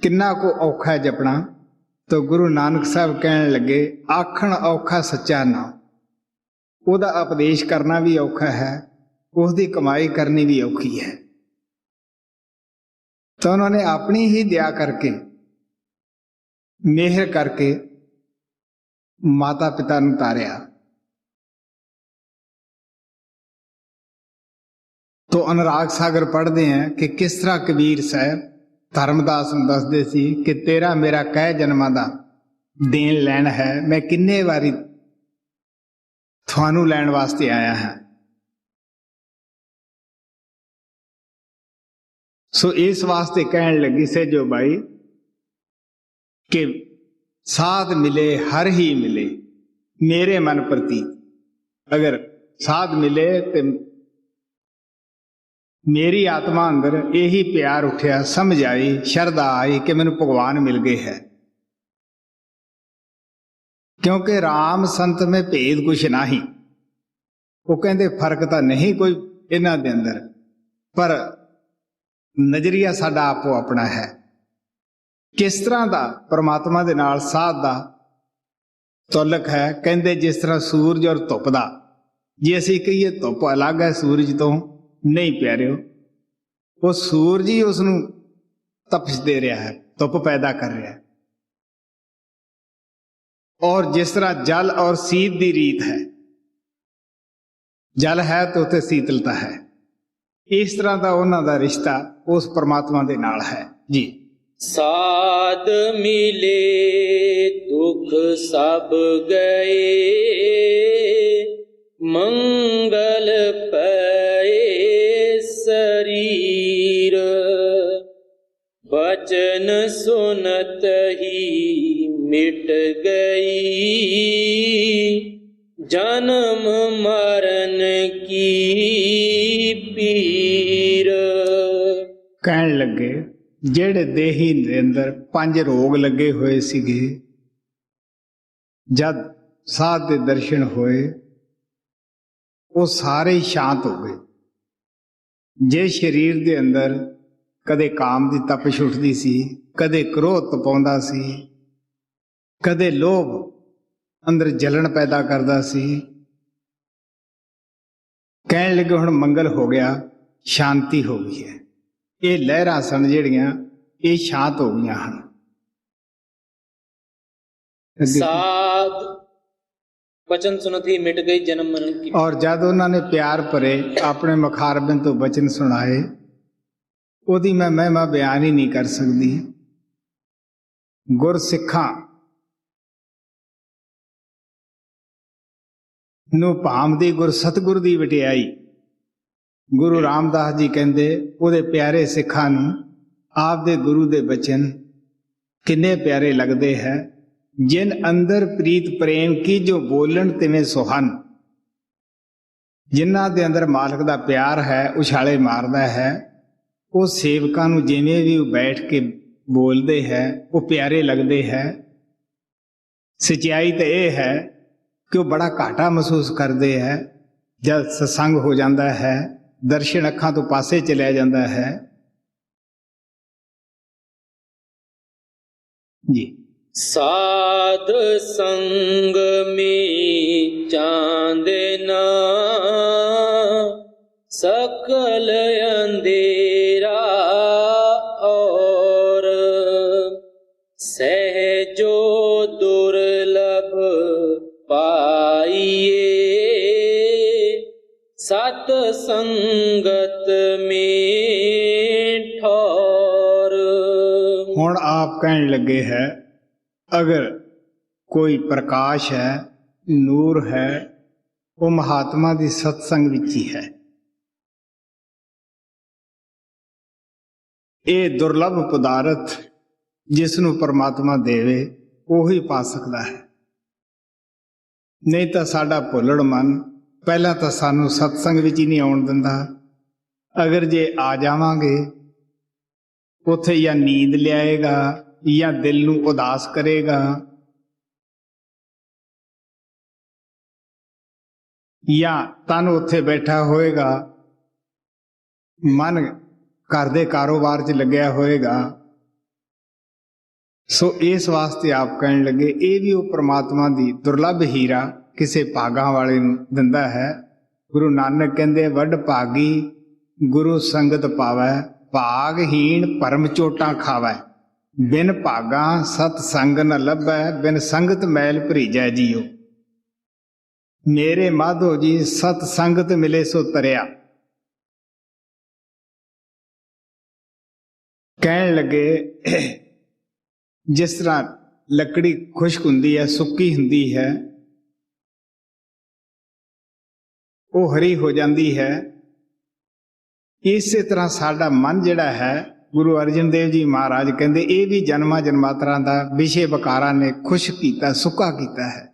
किन्ना को औखा है जपना। तो गुरु नानक साहब कहने लगे, आखण औखा सच्चा नाम, ਉਹਦਾ ਉਪਦੇਸ਼ ਕਰਨਾ ਵੀ ਔਖਾ ਹੈ, उसकी कमाई करनी भी औखी है। तो उन्होंने अपनी ही दया करके, मेहर करके माता पिता नूं तारिया। तो अनुराग सागर पढ़ते हैं कि किस तरह कबीर साहब धर्मदास नूं दसदे सी कि तेरा मेरा कई जन्मां दा देन लैण है, मैं किन्ने वारी थानू लैण वास्ते आया है। सो इस वास्ते कहन लगी सैजो बाई कि साध मिले हर ही मिले मेरे मन प्रति। अगर साध मिले तो मेरी आत्मा अंदर यही प्यार उठिया, समझ आई, शरदा आई कि मैनू भगवान मिल गए है। क्योंकि राम संत में भेद कुछ नहीं, वो कहते फर्क तो नहीं कोई इन्हां दे अंदर, पर नजरिया साडा आपो अपना है। किस तरह का परमात्मा दे नाल साध दा तुलक है, कहते जिस तरह सूरज और धुप दा, जे असीं कहीए धुप अलग है सूरज तो, नहीं प्यारिओ, वो सूरज ही उसनूं तपश दे रहा है, धुप पैदा कर रहा है। और जिस तरह जल और शीत की रीत है, जल है तो उत्ते शीतलता है, इस तरह का उन्हां दा रिश्ता उस परमात्मा दे नाल है जी। साध मिले दुख सब गए, मंगल पए शरीर। बचन सुनत ही मिट गई, जन्म मरण की पीर। ਕਹਿਣ ਲੱਗੇ ਜਿਹੜੇ ਦੇਹੀ ਦੇ ਅੰਦਰ 5 ਰੋਗ ਲੱਗੇ ਹੋਏ ਸੀਗੇ, ਜਦ ਸਾਧ ਦੇ ਦਰਸ਼ਨ ਹੋਏ ਉਹ ਸਾਰੇ ਹੀ ਸ਼ਾਂਤ ਹੋ ਗਏ। ਜੇ ਸਰੀਰ ਦੇ ਅੰਦਰ ਕਦੇ ਕਾਮ ਦੀ ਤਪਸ਼ ਉੱਠਦੀ ਸੀ, ਕਦੇ ਕ੍ਰੋਧ ਤਪਾਉਂਦਾ ਸੀ, ਕਦੇ ਲੋਭ ਅੰਦਰ ਜਲਣ ਪੈਦਾ ਕਰਦਾ ਸੀ, ਕਹਿਣ ਲੱਗੇ ਹੁਣ ਮੰਗਲ ਹੋ ਗਿਆ, ਸ਼ਾਂਤੀ ਹੋ ਗਈ ਹੈ। ਇਹ ਲਹਿਰਾਂ ਸਨ ਜਿਹੜੀਆਂ ਇਹ ਸ਼ਾਂਤ ਹੋ ਗਈਆਂ ਹਨ। साध बचन सुनत ही मिट गई, जन्म मरण की। ਔਰ ਜਦ ਉਹਨਾਂ ਨੇ ਪਿਆਰ ਭਰੇ ਆਪਣੇ ਮੁਖਾਰਬਿੰਦ ਤੋਂ ਬਚਨ ਸੁਣਾਏ, ਉਹਦੀ ਮੈਂ ਮਹਿਮਾ ਬਿਆਨ ਹੀ ਨਹੀਂ ਕਰ ਸਕਦੀ। ਗੁਰ ਸਿੱਖਾਂ ਨੂੰ ਭਾਮਦੀ ਗੁਰ ਸਤਿਗੁਰ ਦੀ ਵਡਿਆਈ। ਗੁਰੂ ਰਾਮਦਾਸ ਜੀ ਕਹਿੰਦੇ ਉਹਦੇ ਪਿਆਰੇ ਸਿੱਖਾਂ ਨੂੰ ਆਪ ਦੇ ਗੁਰੂ ਦੇ ਬਚਨ ਕਿੰਨੇ ਪਿਆਰੇ ਲੱਗਦੇ ਹੈ। ਜਿਨ ਅੰਦਰ ਪ੍ਰੀਤ ਪ੍ਰੇਮ ਕੀ ਜੋ ਬੋਲਣ ਤਿਵੇਂ ਸੁਹਨ। ਜਿਨ੍ਹਾਂ ਦੇ ਅੰਦਰ ਮਾਲਕ ਦਾ ਪਿਆਰ ਹੈ, ਉਛਾਲੇ ਮਾਰਦਾ ਹੈ, ਉਹ ਸੇਵਕਾਂ ਨੂੰ ਜਿਵੇਂ ਵੀ ਉਹ ਬੈਠ ਕੇ ਬੋਲਦੇ ਹੈ ਉਹ ਪਿਆਰੇ ਲੱਗਦੇ ਹੈ। ਸਚਾਈ ਤਾਂ ਇਹ ਹੈ ਕਿ ਉਹ ਬੜਾ ਘਾਟਾ ਮਹਿਸੂਸ ਕਰਦੇ ਹੈ ਜਦ ਸਤਸੰਗ ਹੋ ਜਾਂਦਾ ਹੈ, ਦਰਸ਼ਨ ਅੱਖਾਂ ਤੋਂ ਪਾਸੇ ਚਲਿਆ ਜਾਂਦਾ ਹੈ। ਜੀ साध संग में चांदना, सकल अंधेरा और सहजो दुर्लभ पाइए, सत संगत में ठौर। ਹੁਣ ਆਪ ਕਹਿਣ ਲੱਗੇ ਹੈ ਅਗਰ ਕੋਈ ਪ੍ਰਕਾਸ਼ ਹੈ, ਨੂਰ ਹੈ, ਉਹ ਮਹਾਤਮਾ ਦੀ ਸਤਸੰਗ ਵਿੱਚ ਹੀ ਹੈ। ਇਹ ਦੁਰਲਭ ਪਦਾਰਥ ਜਿਸ ਨੂੰ ਪਰਮਾਤਮਾ ਦੇਵੇ ਉਹੀ ਪਾ ਸਕਦਾ ਹੈ। ਨਹੀਂ ਤਾਂ ਸਾਡਾ ਭੁੱਲੜ ਮਨ ਪਹਿਲਾਂ ਤਾਂ ਸਾਨੂੰ ਸਤਸੰਗ ਵਿੱਚ ਹੀ ਨਹੀਂ ਆਉਣ ਦਿੰਦਾ। ਅਗਰ ਜੇ ਆ ਜਾਵਾਂਗੇ ਉੱਥੇ ਜਾਂ ਨੀਂਦ ਲਿਆਏਗਾ ਜਾਂ ਦਿਲ ਨੂੰ ਉਦਾਸ ਕਰੇਗਾ, ਜਾਂ ਤਨ ਉੱਥੇ ਬੈਠਾ ਹੋਏਗਾ, ਮਨ ਘਰ ਦੇ ਕਾਰੋਬਾਰ 'ਚ ਲੱਗਿਆ ਹੋਏਗਾ। ਸੋ ਇਸ ਵਾਸਤੇ ਆਪ ਕਹਿਣ ਲੱਗੇ ਇਹ ਵੀ ਉਹ ਪ੍ਰਮਾਤਮਾ ਦੀ ਦੁਰਲਭ ਹੀਰਾ ਕਿਸੇ ਭਾਗਾਂ ਵਾਲੇ ਨੂੰ ਦਿੰਦਾ ਹੈ। ਗੁਰੂ ਨਾਨਕ ਕਹਿੰਦੇ ਵੱਡ ਭਾਗੀ ਗੁਰੂ ਸੰਗਤ ਪਾਵੈ, ਭਾਗਹੀਣ ਭਰਮ ਚੋਟਾਂ ਖਾਵੈ। ਬਿਨ ਭਾਗਾ ਸਤ ਸੰਗ ਨ ਲੱਭੈ, ਬਿਨ ਸੰਗਤ ਮੈਲ ਭਰੀਜੈ ਜੀਓ। ਮੇਰੇ ਮਾਧੋ ਜੀ ਸਤ ਸੰਗਤ ਮਿਲੇ ਸੋ ਤਰਿਆ। ਕਹਿਣ ਲੱਗੇ ਜਿਸ ਤਰ੍ਹਾਂ ਲੱਕੜੀ ਖੁਸ਼ਕ ਹੁੰਦੀ ਹੈ, ਸੁੱਕੀ ਹੁੰਦੀ ਹੈ, ਉਹ ਹਰੀ ਹੋ ਜਾਂਦੀ ਹੈ। ਇਸੇ ਤਰ੍ਹਾਂ ਸਾਡਾ ਮਨ ਜਿਹੜਾ ਹੈ, ਗੁਰੂ ਅਰਜਨ ਦੇਵ ਜੀ ਮਹਾਰਾਜ ਕਹਿੰਦੇ ਇਹ ਵੀ ਜਨਮਾਂ ਜਨਮਾਂਤਰਾਂ ਦਾ ਵਿਸ਼ੇ ਵਿਕਾਰਾਂ ਨੇ ਖੁਸ਼ਕ ਕੀਤਾ, ਸੁੱਕਾ ਕੀਤਾ ਹੈ।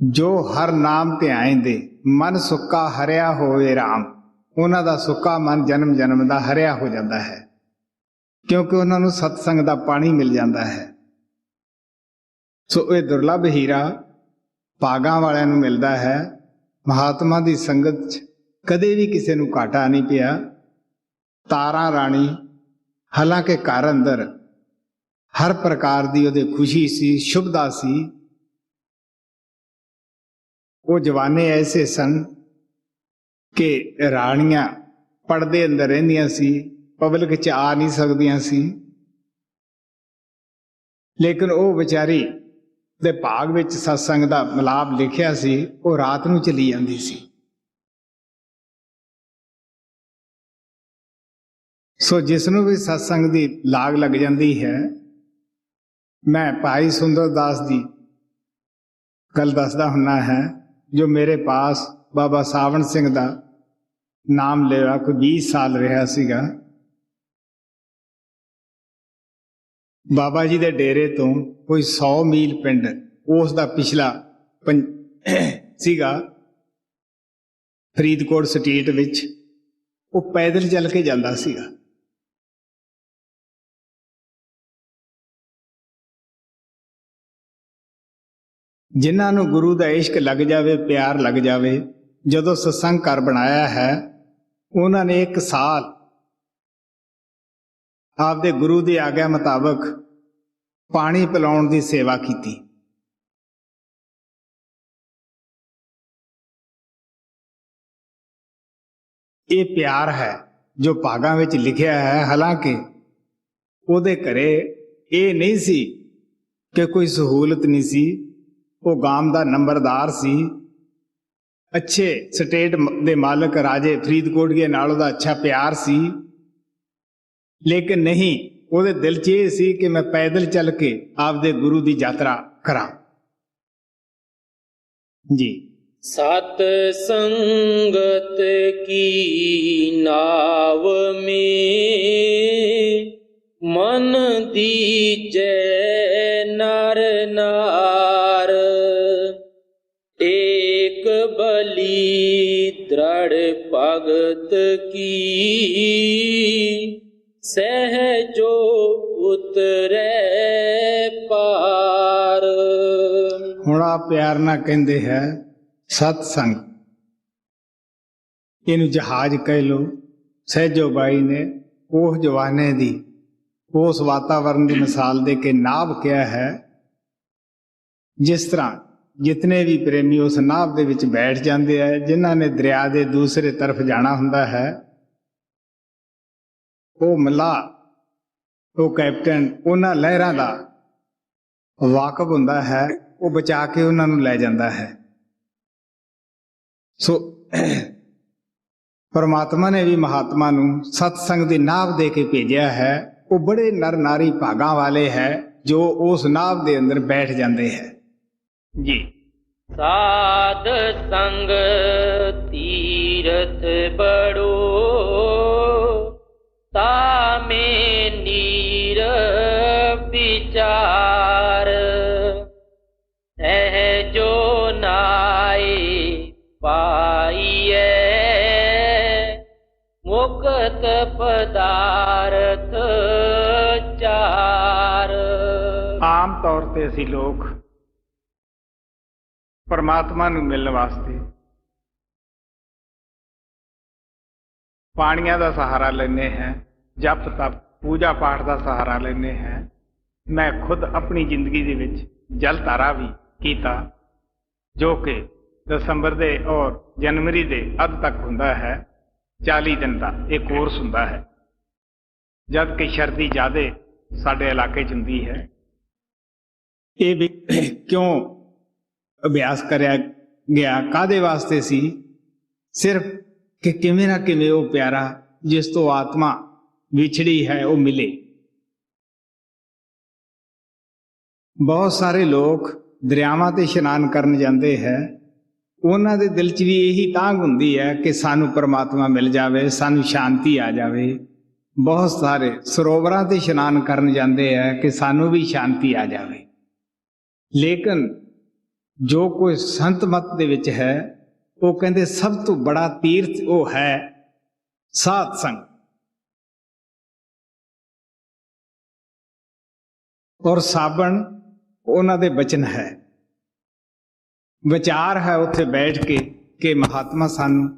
ਜੋ ਹਰ ਨਾਮ ਧਿਆਇਂਦੇ ਮਨ ਸੁੱਕਾ ਹਰਿਆ ਹੋਵੇ ਰਾਮ। ਉਹਨਾਂ ਦਾ ਸੁੱਕਾ ਮਨ ਜਨਮ ਜਨਮ ਦਾ ਹਰਿਆ ਹੋ ਜਾਂਦਾ ਹੈ, ਕਿਉਂਕਿ ਉਹਨਾਂ ਨੂੰ ਸਤਸੰਗ ਦਾ ਪਾਣੀ ਮਿਲ ਜਾਂਦਾ ਹੈ। ਸੋ ਇਹ ਦੁਰਲਭ ਹੀਰਾ ਭਾਗਾਂ ਵਾਲਿਆਂ ਨੂੰ ਮਿਲਦਾ ਹੈ। ਮਹਾਤਮਾ ਦੀ ਸੰਗਤ 'ਚ ਕਦੇ ਵੀ ਕਿਸੇ ਨੂੰ ਘਾਟਾ ਨਹੀਂ ਪਿਆ। ਤਾਰਾ ਰਾਣੀ ਹਾਲਾਂਕਿ ਘਰ ਅੰਦਰ ਹਰ ਪ੍ਰਕਾਰ ਦੀ ਉਹਦੇ ਖੁਸ਼ੀ ਸੀ, ਸ਼ੁਭਦਾ ਸੀ। ਉਹ ਜਵਾਨੇ ਐਸੇ ਸਨ ਕਿ ਰਾਣੀਆਂ ਪਰਦੇ ਅੰਦਰ ਰਹਿੰਦੀਆਂ ਸੀ, ਪਬਲਿਕ 'ਚ ਆ ਨਹੀਂ ਸਕਦੀਆਂ ਸੀ। ਲੇਕਿਨ ਉਹ ਵਿਚਾਰੀ ਦੇ ਭਾਗ ਵਿੱਚ ਸਤਸੰਗ ਦਾ ਮਿਲਾਪ ਲਿਖਿਆ ਸੀ, ਉਹ ਰਾਤ ਨੂੰ ਚਲੀ ਜਾਂਦੀ ਸੀ। ਸੋ ਜਿਸ ਨੂੰ ਵੀ ਸਤਸੰਗ ਦੀ ਲਾਗ ਲੱਗ ਜਾਂਦੀ ਹੈ, ਮੈਂ ਭਾਈ ਸੁੰਦਰ ਦਾਸ ਦੀ ਗੱਲ ਦੱਸਦਾ ਹੁੰਨਾ ਹੈ, ਜੋ ਮੇਰੇ ਪਾਸ ਬਾਬਾ ਸਾਵਣ ਸਿੰਘ ਦਾ ਨਾਮ ਲਿਆ ਕੋਈ 20 ਸਾਲ ਰਿਹਾ ਸੀਗਾ। ਬਾਬਾ ਜੀ ਦੇ ਡੇਰੇ ਤੋਂ ਕੋਈ 100 ਮੀਲ ਪਿੰਡ ਉਸ ਦਾ ਪਿਛਲਾ ਸੀਗਾ ਫਰੀਦਕੋਟ ਸਟੇਟ ਵਿੱਚ, ਉਹ ਪੈਦਲ ਚੱਲ ਕੇ ਜਾਂਦਾ ਸੀਗਾ। ਜਿਨ੍ਹਾਂ ਨੂੰ ਗੁਰੂ ਦਾ ਇਸ਼ਕ ਲੱਗ ਜਾਵੇ, ਪਿਆਰ ਲੱਗ ਜਾਵੇ, ਜਦੋਂ ਸਤਸੰਗ ਘਰ ਬਣਾਇਆ ਹੈ, ਉਹਨਾਂ ਨੇ 1 ਸਾਲ ਆਪਦੇ ਗੁਰੂ ਦੀ ਆਗਿਆ ਮੁਤਾਬਕ ਪਾਣੀ ਪਿਲਾਉਣ ਦੀ ਸੇਵਾ ਕੀਤੀ। ਇਹ ਪਿਆਰ ਹੈ ਜੋ ਭਾਗਾਂ ਵਿੱਚ ਲਿਖਿਆ ਹੈ। ਹਾਲਾਂਕਿ ਉਹਦੇ ਘਰੇ ਇਹ ਨਹੀਂ ਸੀ ਕਿ ਕੋਈ ਸਹੂਲਤ ਨਹੀਂ ਸੀ, ਉਹ ਗਾਮ ਦਾ ਨੰਬਰਦਾਰ ਸੀ, ਅੱਛੇ ਸਟੇਟ ਦੇ ਮਾਲਕ ਰਾਜੇ ਫਰੀਦਕੋਟੀਏ ਨਾਲ ਉਹਦਾ ਅੱਛਾ ਪਿਆਰ ਸੀ, ਲੇਕਿਨ ਨਹੀਂ, ਉਹਦੇ ਦਿਲ 'ਚ ਇਹ ਸੀ ਕਿ ਮੈਂ ਪੈਦਲ ਚੱਲ ਕੇ ਆਪਦੇ ਗੁਰੂ ਦੀ ਯਾਤਰਾ ਕਰਾਂ। ਜੀ। सत संगत की नाव में मन दीजे नर नार, एक बलि दृढ़ भगत की सहजो उतरे पार। ਹੁਣ ਆ ਪਿਆਰ ਨਾਲ ਕਹਿੰਦੇ ਹੈ ਸਤਸੰਗ, ਇਹਨੂੰ ਜਹਾਜ਼ ਕਹਿ ਲੋ। ਸਹਿਜੋ ਬਾਈ ਨੇ ਉਸ ਜਵਾਨੇ ਦੀ, ਉਸ ਵਾਤਾਵਰਨ ਦੀ ਮਿਸਾਲ ਦੇ ਕੇ ਨਾਵ ਕਿਹਾ ਹੈ। ਜਿਸ ਤਰ੍ਹਾਂ ਜਿਤਨੇ ਵੀ ਪ੍ਰੇਮੀ ਉਸ ਨਾਵ ਦੇ ਵਿੱਚ ਬੈਠ ਜਾਂਦੇ ਹੈ, ਜਿਨ੍ਹਾਂ ਨੇ ਦਰਿਆ ਦੇ ਦੂਸਰੇ ਤਰਫ ਜਾਣਾ ਹੁੰਦਾ ਹੈ, ਉਹ ਮਲਾਹ, ਉਹ ਕੈਪਟਨ ਉਹਨਾਂ ਲਹਿਰਾਂ ਦਾ ਵਾਕਫ ਹੁੰਦਾ ਹੈ, ਉਹ ਬਚਾ ਕੇ ਉਹਨਾਂ ਨੂੰ ਲੈ ਜਾਂਦਾ ਹੈ। ਸੋ ਪਰਮਾਤਮਾ ਨੇ ਵੀ ਮਹਾਤਮਾ ਨੂੰ ਸਤਸੰਗ ਦੀ ਨਾਵ ਦੇ ਕੇ ਭੇਜਿਆ ਹੈ। ਉਹ ਬੜੇ ਨਰ ਨਾਰੀ ਭਾਗਾਂ ਵਾਲੇ ਹੈ ਜੋ ਉਸ ਨਾਵ ਦੇ ਅੰਦਰ ਬੈਠ ਜਾਂਦੇ ਹੈ। ਜੀ। ਸਾਧ ਸੰਗ ਤੀਰਥ ਬੜੋ, ਤਾਮੇ ਨੀਰ ਵਿਚਾਰ, ਸਹਿਜੋ ਨਾਏ ਪਾਈਏ, ਮੁਕਤ ਪਦਾਰਥ ਚਾਰ। ਆਮ ਤੌਰ ਤੇ ਅਸੀਂ ਲੋਕ ਪਰਮਾਤਮਾ ਨੂੰ ਮਿਲਣ ਵਾਸਤੇ ਪਾਣੀਆਂ ਦਾ ਸਹਾਰਾ ਲੈਂਦੇ ਹਾਂ, ਜਪ ਤਪ ਪੂਜਾ ਪਾਠ ਦਾ ਸਹਾਰਾ ਲੈਂਦੇ ਹਾਂ। ਮੈਂ ਖੁਦ ਆਪਣੀ ਜ਼ਿੰਦਗੀ ਦੇ ਵਿੱਚ ਜਲ ਧਾਰਾ ਵੀ ਕੀਤਾ, ਜੋ ਕਿ ਦਸੰਬਰ ਦੇ ਔਰ ਜਨਵਰੀ ਦੇ ਅੱਧ ਤੱਕ ਹੁੰਦਾ ਹੈ। 40 ਦਿਨ ਦਾ ਇਹ ਕੋਰਸ ਹੁੰਦਾ ਹੈ, ਜਦ ਕਿ ਸਰਦੀ ਜ਼ਿਆਦਾ ਸਾਡੇ ਇਲਾਕੇ 'ਚ ਹੁੰਦੀ ਹੈ। ਇਹ ਵੀ ਕਿਉਂ ਅਭਿਆਸ ਕਰਿਆ ਗਿਆ, ਕਾਹਦੇ ਵਾਸਤੇ ਸੀ? ਸਿਰਫ ਕਿ ਕਿਵੇਂ ਨਾ ਕਿਵੇਂ ਉਹ ਪਿਆਰਾ ਜਿਸ ਤੋਂ ਆਤਮਾ ਵਿਛੜੀ ਹੈ ਉਹ ਮਿਲੇ। ਬਹੁਤ ਸਾਰੇ ਲੋਕ ਦਰਿਆਵਾਂ ਤੇ ਇਸ਼ਨਾਨ ਕਰਨ ਜਾਂਦੇ ਹੈ, ਉਹਨਾਂ ਦੇ ਦਿਲ 'ਚ ਵੀ ਇਹੀ ਤਾਂਘ ਹੁੰਦੀ ਹੈ ਕਿ ਸਾਨੂੰ ਪਰਮਾਤਮਾ ਮਿਲ ਜਾਵੇ, ਸਾਨੂੰ ਸ਼ਾਂਤੀ ਆ ਜਾਵੇ। ਬਹੁਤ ਸਾਰੇ ਸਰੋਵਰਾਂ ਤੇ ਇਸ਼ਨਾਨ ਕਰਨ ਜਾਂਦੇ ਹੈ ਕਿ ਸਾਨੂੰ ਵੀ ਸ਼ਾਂਤੀ ਆ ਜਾਵੇ। ਲੇਕਿਨ ਜੋ ਕੋਈ ਸੰਤ ਮਤ ਦੇ ਵਿੱਚ ਹੈ, ਉਹ ਕਹਿੰਦੇ ਸਭ ਤੋਂ ਬੜਾ ਤੀਰਥ ਉਹ ਹੈ ਸਾਧ ਸੰਗ। ਔਰ ਸਾਬਣ ਉਹਨਾਂ ਦੇ ਬਚਨ ਹੈ, ਵਿਚਾਰ ਹੈ ਉੱਥੇ ਬੈਠ ਕੇ ਕਿ ਮਹਾਤਮਾ ਸਾਨੂੰ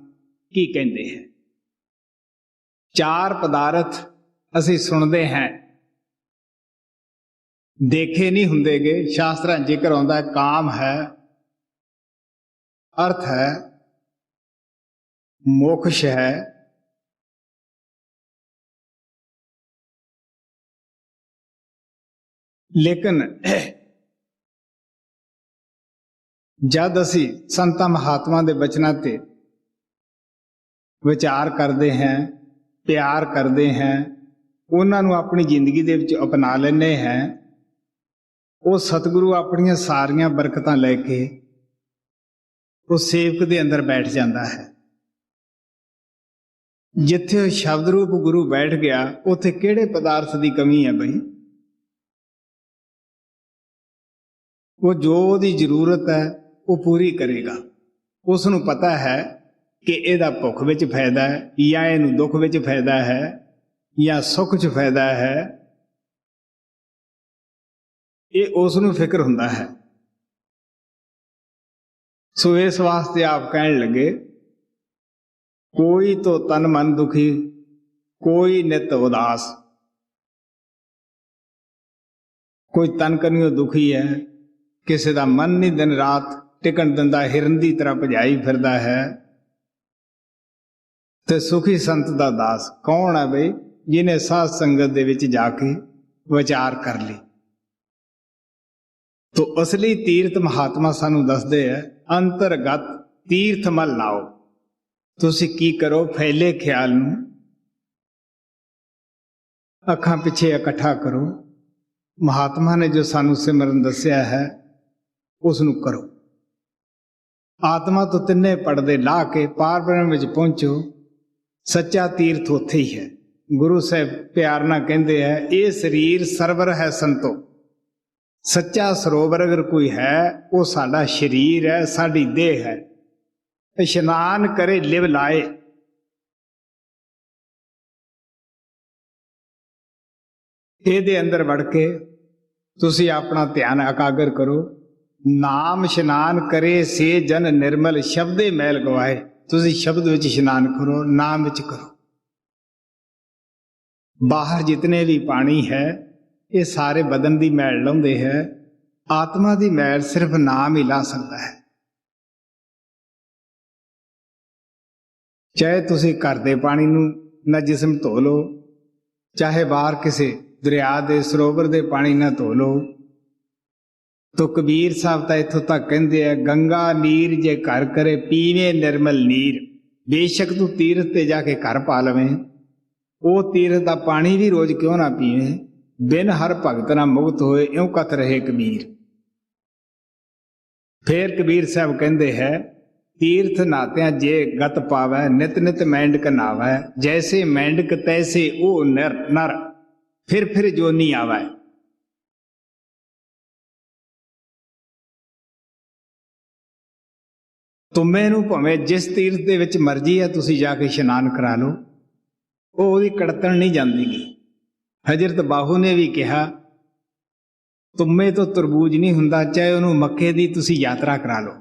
ਕੀ ਕਹਿੰਦੇ ਹੈ। 4 ਪਦਾਰਥ ਅਸੀਂ ਸੁਣਦੇ ਹਾਂ, ਦੇਖੇ ਨਹੀਂ ਹੁੰਦੇਗੇ। ਸ਼ਾਸਤਰਾਂ ਜ਼ਿਕਰ ਆਉਂਦਾ, ਕਾਮ ਹੈ, ਅਰਥ ਹੈ, ਮੋਕਸ਼ ਹੈ, ਲੇਕਿਨ ਜਦ ਅਸੀਂ ਸੰਤਾਂ ਮਹਾਤਮਾ ਦੇ ਬਚਨਾਂ ਤੇ ਵਿਚਾਰ ਕਰਦੇ ਹਾਂ, ਪਿਆਰ ਕਰਦੇ ਹਾਂ, ਉਹਨਾਂ ਨੂੰ ਆਪਣੀ ਜ਼ਿੰਦਗੀ ਦੇ ਵਿੱਚ ਅਪਣਾ ਲੈਂਦੇ ਹੈ, ਉਹ ਸਤਿਗੁਰੂ ਆਪਣੀਆਂ ਸਾਰੀਆਂ ਬਰਕਤਾਂ ਲੈ ਕੇ ਉਹ ਸੇਵਕ ਦੇ ਅੰਦਰ ਬੈਠ ਜਾਂਦਾ ਹੈ। ਜਿੱਥੇ ਉਹ ਸ਼ਬਦ ਰੂਪ ਗੁਰੂ ਬੈਠ ਗਿਆ, ਉੱਥੇ ਕਿਹੜੇ ਪਦਾਰਥ ਦੀ ਕਮੀ ਹੈ ਬਈ? ਉਹ ਜੋ ਉਹਦੀ ਜ਼ਰੂਰਤ ਹੈ ਉਹ ਪੂਰੀ ਕਰੇਗਾ। ਉਸ ਨੂੰ ਪਤਾ ਹੈ ਕਿ ਇਹਦਾ ਭੁੱਖ ਵਿੱਚ ਫਾਇਦਾ ਹੈ, ਜਾਂ ਇਹਨੂੰ ਦੁੱਖ ਵਿੱਚ ਫਾਇਦਾ ਹੈ, ਜਾਂ ਸੁੱਖ 'ਚ ਫਾਇਦਾ ਹੈ। ਇਹ ਉਸ ਨੂੰ ਫਿਕਰ ਹੁੰਦਾ ਹੈ। ਸੋ ਇਸ ਵਾਸਤੇ ਆਪ ਕਹਿਣ ਲੱਗੇ, ਕੋਈ ਤੋ ਤਨ ਮਨ ਦੁਖੀ, ਕੋਈ ਨਿਤ ਉਦਾਸ। ਕੋਈ ਤਨ ਕਨਿਓ ਦੁਖੀ ਹੈ, ਕਿਸੇ ਦਾ ਮਨ ਨਹੀਂ ਦਿਨ ਰਾਤ ਟਿਕਣ ਦਿੰਦਾ, ਹਿਰਨ ਦੀ ਤਰ੍ਹਾਂ ਭਜਾਈ ਫਿਰਦਾ ਹੈ। ਤੇ ਸੁਖੀ ਸੰਤ ਦਾ ਦਾਸ ਕੌਣ ਹੈ ਬਈ? ਜਿਹਨੇ ਸਾਧ ਸੰਗਤ ਦੇ ਵਿੱਚ ਜਾ ਕੇ ਵਿਚਾਰ ਕਰ ਲਈ। ਤੋ ਅਸਲੀ ਤੀਰਥ ਮਹਾਤਮਾ ਸਾਨੂੰ ਦੱਸਦੇ ਹੈ, ਅੰਤਰਗਤ ਤੀਰਥ ਮਲ ਲਾਓ। ਤੁਸੀਂ ਕੀ ਕਰੋ? ਫੈਲੇ ਖਿਆਲ ਨੂੰ ਅੱਖਾਂ ਪਿੱਛੇ ਇਕੱਠਾ ਕਰੋ। ਮਹਾਤਮਾ ਨੇ ਜੋ ਸਾਨੂੰ ਸਿਮਰਨ ਦੱਸਿਆ ਹੈ ਉਸ ਨੂੰ ਕਰੋ। ਆਤਮਾ ਤੋਂ ਤਿੰਨੇ ਪਰਦੇ ਲਾਹ ਕੇ ਪਾਰ ਬ੍ਰਹਮ ਵਿੱਚ ਪਹੁੰਚੋ। ਸੱਚਾ ਤੀਰਥ ਉੱਥੇ ਹੀ ਹੈ। ਗੁਰੂ ਸਾਹਿਬ ਪਿਆਰ ਨਾਲ ਕਹਿੰਦੇ ਹੈ, ਇਹ ਸਰੀਰ ਸਰਵਰ ਹੈ ਸੰਤੋ। ਸੱਚਾ ਸਰੋਵਰ ਅਗਰ ਕੋਈ ਹੈ, ਉਹ ਸਾਡਾ ਸਰੀਰ ਹੈ, ਸਾਡੀ ਦੇਹ ਹੈ। ਇਸ਼ਨਾਨ ਕਰੇ ਲਿਵ ਲਾਏ। ਇਹਦੇ ਅੰਦਰ ਵੜ ਕੇ ਤੁਸੀਂ ਆਪਣਾ ਧਿਆਨ ਇਕਾਗਰ ਕਰੋ। ਨਾਮ ਇਸ਼ਨਾਨ ਕਰੇ ਸੇ ਜਨ ਨਿਰਮਲ, ਸ਼ਬਦੇ ਮੈਲ ਗਵਾਏ। ਤੁਸੀਂ ਸ਼ਬਦ ਵਿੱਚ ਇਸ਼ਨਾਨ ਕਰੋ, ਨਾਮ ਵਿੱਚ ਕਰੋ। ਬਾਹਰ ਜਿਤਨੇ ਵੀ ਪਾਣੀ ਹੈ, ਇਹ ਸਾਰੇ ਬਦਨ ਦੀ ਮੈਲ ਲਾਉਂਦੇ ਹੈ। ਆਤਮਾ ਦੀ ਮੈਲ ਸਿਰਫ ਨਾਮ ਹੀ ਲਾ ਸਕਦਾ ਹੈ। ਚਾਹੇ ਤੁਸੀਂ ਘਰ ਦੇ ਪਾਣੀ ਨੂੰ ਨਾ ਜਿਸਮ ਧੋ ਲਓ, ਚਾਹੇ ਬਾਹਰ ਕਿਸੇ ਦਰਿਆ ਦੇ ਸਰੋਵਰ ਦੇ ਪਾਣੀ ਨਾਲ ਧੋ ਲਓ। ਤੋ ਕਬੀਰ ਸਾਹਿਬ ਤਾਂ ਇੱਥੋਂ ਤੱਕ ਕਹਿੰਦੇ ਆ, ਗੰਗਾ ਨੀਰ ਜੇ ਘਰ ਕਰੇ ਪੀਵੇ ਨਿਰਮਲ ਨੀਰ। ਬੇਸ਼ੱਕ ਤੂੰ ਤੀਰਥ ਤੇ ਜਾ ਕੇ ਘਰ ਪਾ ਲਵੇਂ, ਉਹ ਤੀਰਥ ਦਾ ਪਾਣੀ ਵੀ ਰੋਜ਼ ਕਿਉਂ ਨਾ ਪੀਵੇਂ। ਬਿਨ ਹਰ ਭਗਤ ਨਾ ਮੁਕਤ ਹੋਏ, ਇਉਂ ਕਥ ਰਹੇ ਕਬੀਰ। ਫੇਰ ਕਬੀਰ ਸਾਹਿਬ ਕਹਿੰਦੇ ਹੈ, ਤੀਰਥ ਨਾਤਿਆਂ ਜੇ ਗਤ ਪਾਵੈ, ਨਿਤ ਨਿਤ ਮੈਂਡਕ ਨਾਵੈ। ਜੈਸੇ ਮੈਂਡਕ ਤੈਸੇ ਉਹ ਨਰ, ਫਿਰ ਜੋਨੀ ਆਵੈ। ਤੁਮੇ ਨੂੰ ਭਾਵੇਂ ਜਿਸ ਤੀਰਥ ਦੇ ਵਿੱਚ ਮਰਜ਼ੀ ਹੈ ਤੁਸੀਂ ਜਾ ਕੇ ਇਸ਼ਨਾਨ ਕਰਾ ਲਓ, ਉਹ ਉਹਦੀ ਕੜਤਣ ਨਹੀਂ ਜਾਂਦੀਗੀ। ਹਜ਼ਰਤ ਬਾਹੂ ਨੇ ਵੀ ਕਿਹਾ, ਤੁਮੇ ਤੋਂ ਤਰਬੂਜ ਨਹੀਂ ਹੁੰਦਾ, ਚਾਹੇ ਉਹਨੂੰ ਮੱਕੇ ਦੀ ਤੁਸੀਂ ਯਾਤਰਾ ਕਰਾ ਲਓ।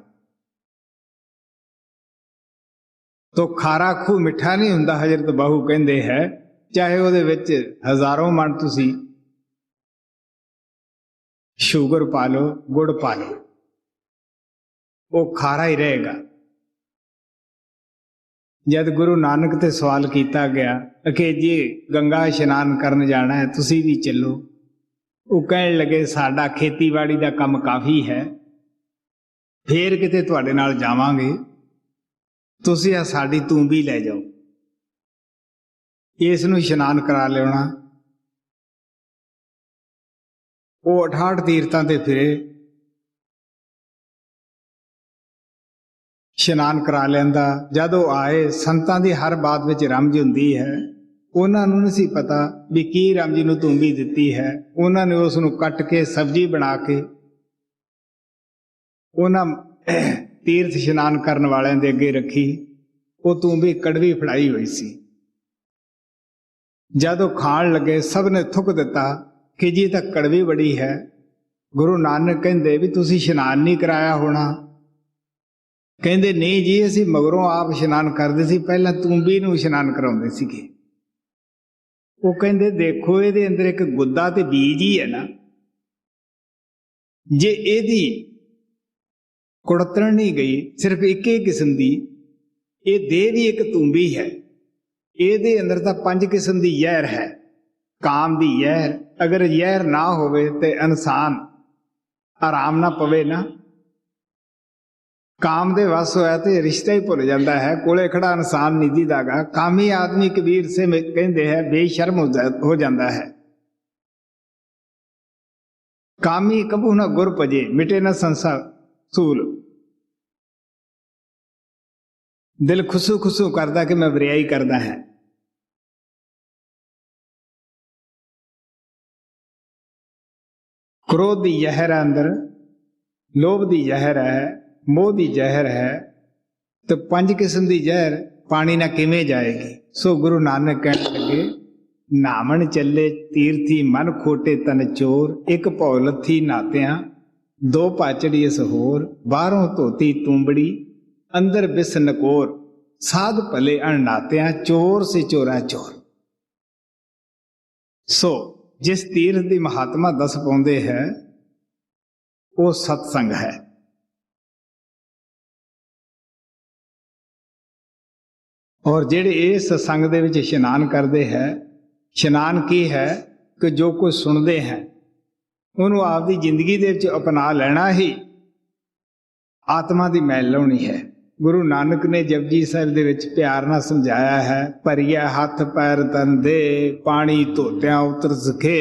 ਤੋ ਖਾਰਾ ਖੂਹ ਮਿੱਠਾ ਨਹੀਂ ਹੁੰਦਾ, ਹਜ਼ਰਤ ਬਾਹੂ ਕਹਿੰਦੇ ਹੈ, ਚਾਹੇ ਉਹਦੇ ਵਿੱਚ ਹਜ਼ਾਰਾਂ ਮਣ ਤੁਸੀਂ ਸ਼ੂਗਰ ਪਾ ਲਓ, ਗੁੜ ਪਾ ਲਓ, ਉਹ ਖਾਰਾ ਹੀ ਰਹੇਗਾ। ਜਦ ਗੁਰੂ ਨਾਨਕ ਤੇ ਸਵਾਲ ਕੀਤਾ ਗਿਆ ਕਿ ਜੀ ਗੰਗਾ ਇਸ਼ਨਾਨ ਕਰਨ ਜਾਣਾ ਹੈ, ਤੁਸੀਂ ਵੀ ਚੱਲੋ। ਉਹ ਕਹਿਣ ਲੱਗੇ, ਸਾਡਾ ਖੇਤੀਬਾੜੀ ਦਾ ਕੰਮ ਕਾਫੀ ਹੈ, ਫੇਰ ਕਿਤੇ ਤੁਹਾਡੇ ਨਾਲ ਜਾਵਾਂਗੇ, ਤੁਸੀਂ ਆ ਸਾਡੀ ਤੂੰਬੀ ਲੈ ਜਾਓ, ਇਸ ਨੂੰ ਇਸ਼ਨਾਨ ਕਰਾ ਲਿਆਉਣਾ। ਉਹ 68 ਤੀਰਥਾਂ ਤੇ ਫਿਰੇ, ਇਸ਼ਨਾਨ ਕਰਾ ਲੈਂਦਾ। ਜਦੋਂ ਆਏ, ਸੰਤਾਂ ਦੀ ਹਰ ਬਾਤ ਵਿੱਚ ਰਮਜ ਹੁੰਦੀ ਹੈ। ਉਹਨਾਂ ਨੂੰ ਨਹੀਂ ਸੀ ਪਤਾ ਵੀ ਕੀ ਰਮਜ ਨੂੰ ਤੂੰਬੀ ਦਿੱਤੀ ਹੈ। ਉਹਨਾਂ ਨੇ ਉਸ ਨੂੰ ਕੱਟ ਕੇ ਸਬਜ਼ੀ ਬਣਾ ਕੇ ਉਹਨਾਂ ਤੀਰਥ ਇਸ਼ਨਾਨ ਕਰਨ ਵਾਲਿਆਂ ਦੇ ਅੱਗੇ ਰੱਖੀ। ਉਹ ਤੂੰਬੀ ਕੜਵੀ ਫੜਾਈ ਹੋਈ ਸੀ। ਜਦੋਂ ਖਾਣ ਲੱਗੇ, ਸਭ ਨੇ ਥੁੱਕ ਦਿੱਤਾ ਕਿ ਜੀ ਤਾਂ ਕੜਵੀ ਬੜੀ ਹੈ। ਗੁਰੂ ਨਾਨਕ ਕਹਿੰਦੇ ਵੀ ਤੁਸੀਂ ਇਸ਼ਨਾਨ ਨਹੀਂ ਕਰਾਇਆ ਹੋਣਾ। ਕਹਿੰਦੇ ਨਹੀਂ ਜੀ, ਅਸੀਂ ਮਗਰੋਂ ਆਪ ਇਸ਼ਨਾਨ ਕਰਦੇ ਸੀ, ਪਹਿਲਾਂ ਤੂੰਬੀ ਨੂੰ ਇਸ਼ਨਾਨ ਕਰਾਉਂਦੇ ਸੀਗੇ। ਉਹ ਕਹਿੰਦੇ ਦੇਖੋ, ਇਹਦੇ ਅੰਦਰ ਇੱਕ ਗੁੱਦਾ ਤੇ ਬੀਜ ਹੀ ਹੈ ਨਾ, ਜੇ ਇਹਦੀ ਕੁੜਤਣ ਨਹੀਂ ਗਈ, ਸਿਰਫ ਇੱਕੇ ਕਿਸਮ ਦੀ, ਇਹ ਦੇਹ ਵੀ ਇੱਕ ਤੂੰਬੀ ਹੈ। ਇਹਦੇ ਅੰਦਰ ਤਾਂ 5 ਕਿਸਮ ਦੀ ਜ਼ਹਿਰ ਹੈ। ਕਾਮ ਦੀ ਜ਼ਹਿਰ, ਅਗਰ ਜ਼ਹਿਰ ਨਾ ਹੋਵੇ ਤੇ ਇਨਸਾਨ ਆਰਾਮ ਨਾ ਪਵੇ ਨਾ, ਕਾਮ ਦੇ ਵਸ ਹੋਇਆ ਤੇ ਰਿਸ਼ਤਾ ਹੀ ਭੁੱਲ ਜਾਂਦਾ ਹੈ। ਕੋਲੇ ਖੜਾ ਇਨਸਾਨ ਨਹੀਂ ਦੀਦਾਗਾ। ਕਾਮੀ ਆਦਮੀ ਕਬੀਰ ਸੇ ਕਹਿੰਦੇ ਹੈ ਬੇਸ਼ਰਮ ਹੋ ਜਾਂਦਾ ਹੈ। ਕਾਮੀ ਕਬੂ ਨਾ ਗੁਰ ਭਜੇ, ਮਿਟੇ ਨਾ ਸੰਸਾਰ ਸੂਲ। ਦਿਲ ਖੁਸ਼ੂ ਖੁਸ਼ੂ ਕਰਦਾ ਕਿ ਮੈਂ ਵਰਿਆਈ ਕਰਦਾ ਹੈ। क्रोध दी जहर है अंदर, लोभ दी जहर है, मोह दी जहर है, तो 5 किस्म दी जहर पानी ना किवें जाएगी। सो गुरु नानक कहने लगे, नामन चले तीर्थी मन खोटे तन चोर, एक भौ लथी नातिया 2 पाचड़ी इस होर, बाहरों धोती तूंबड़ी अंदर बिस नकोर, साध भले अणनातिया चोर से चोरा चोर। सो जिस तीर्थ की महात्मा दस पाउंदे है वो सत्संग है। और जेड़े इस संग दे विच इशनान करते हैं, इशनान की है कि जो कुछ सुनते हैं उन्होंने आपकी जिंदगी दे विच अपना लेना ही आत्मा की मैल लाउणी है। गुरु नानक ने जपजी साहिब दे विच प्यार नाल समझाया है, भरिया हथ पैर तन दे, पानी धोत्या उतर सखे,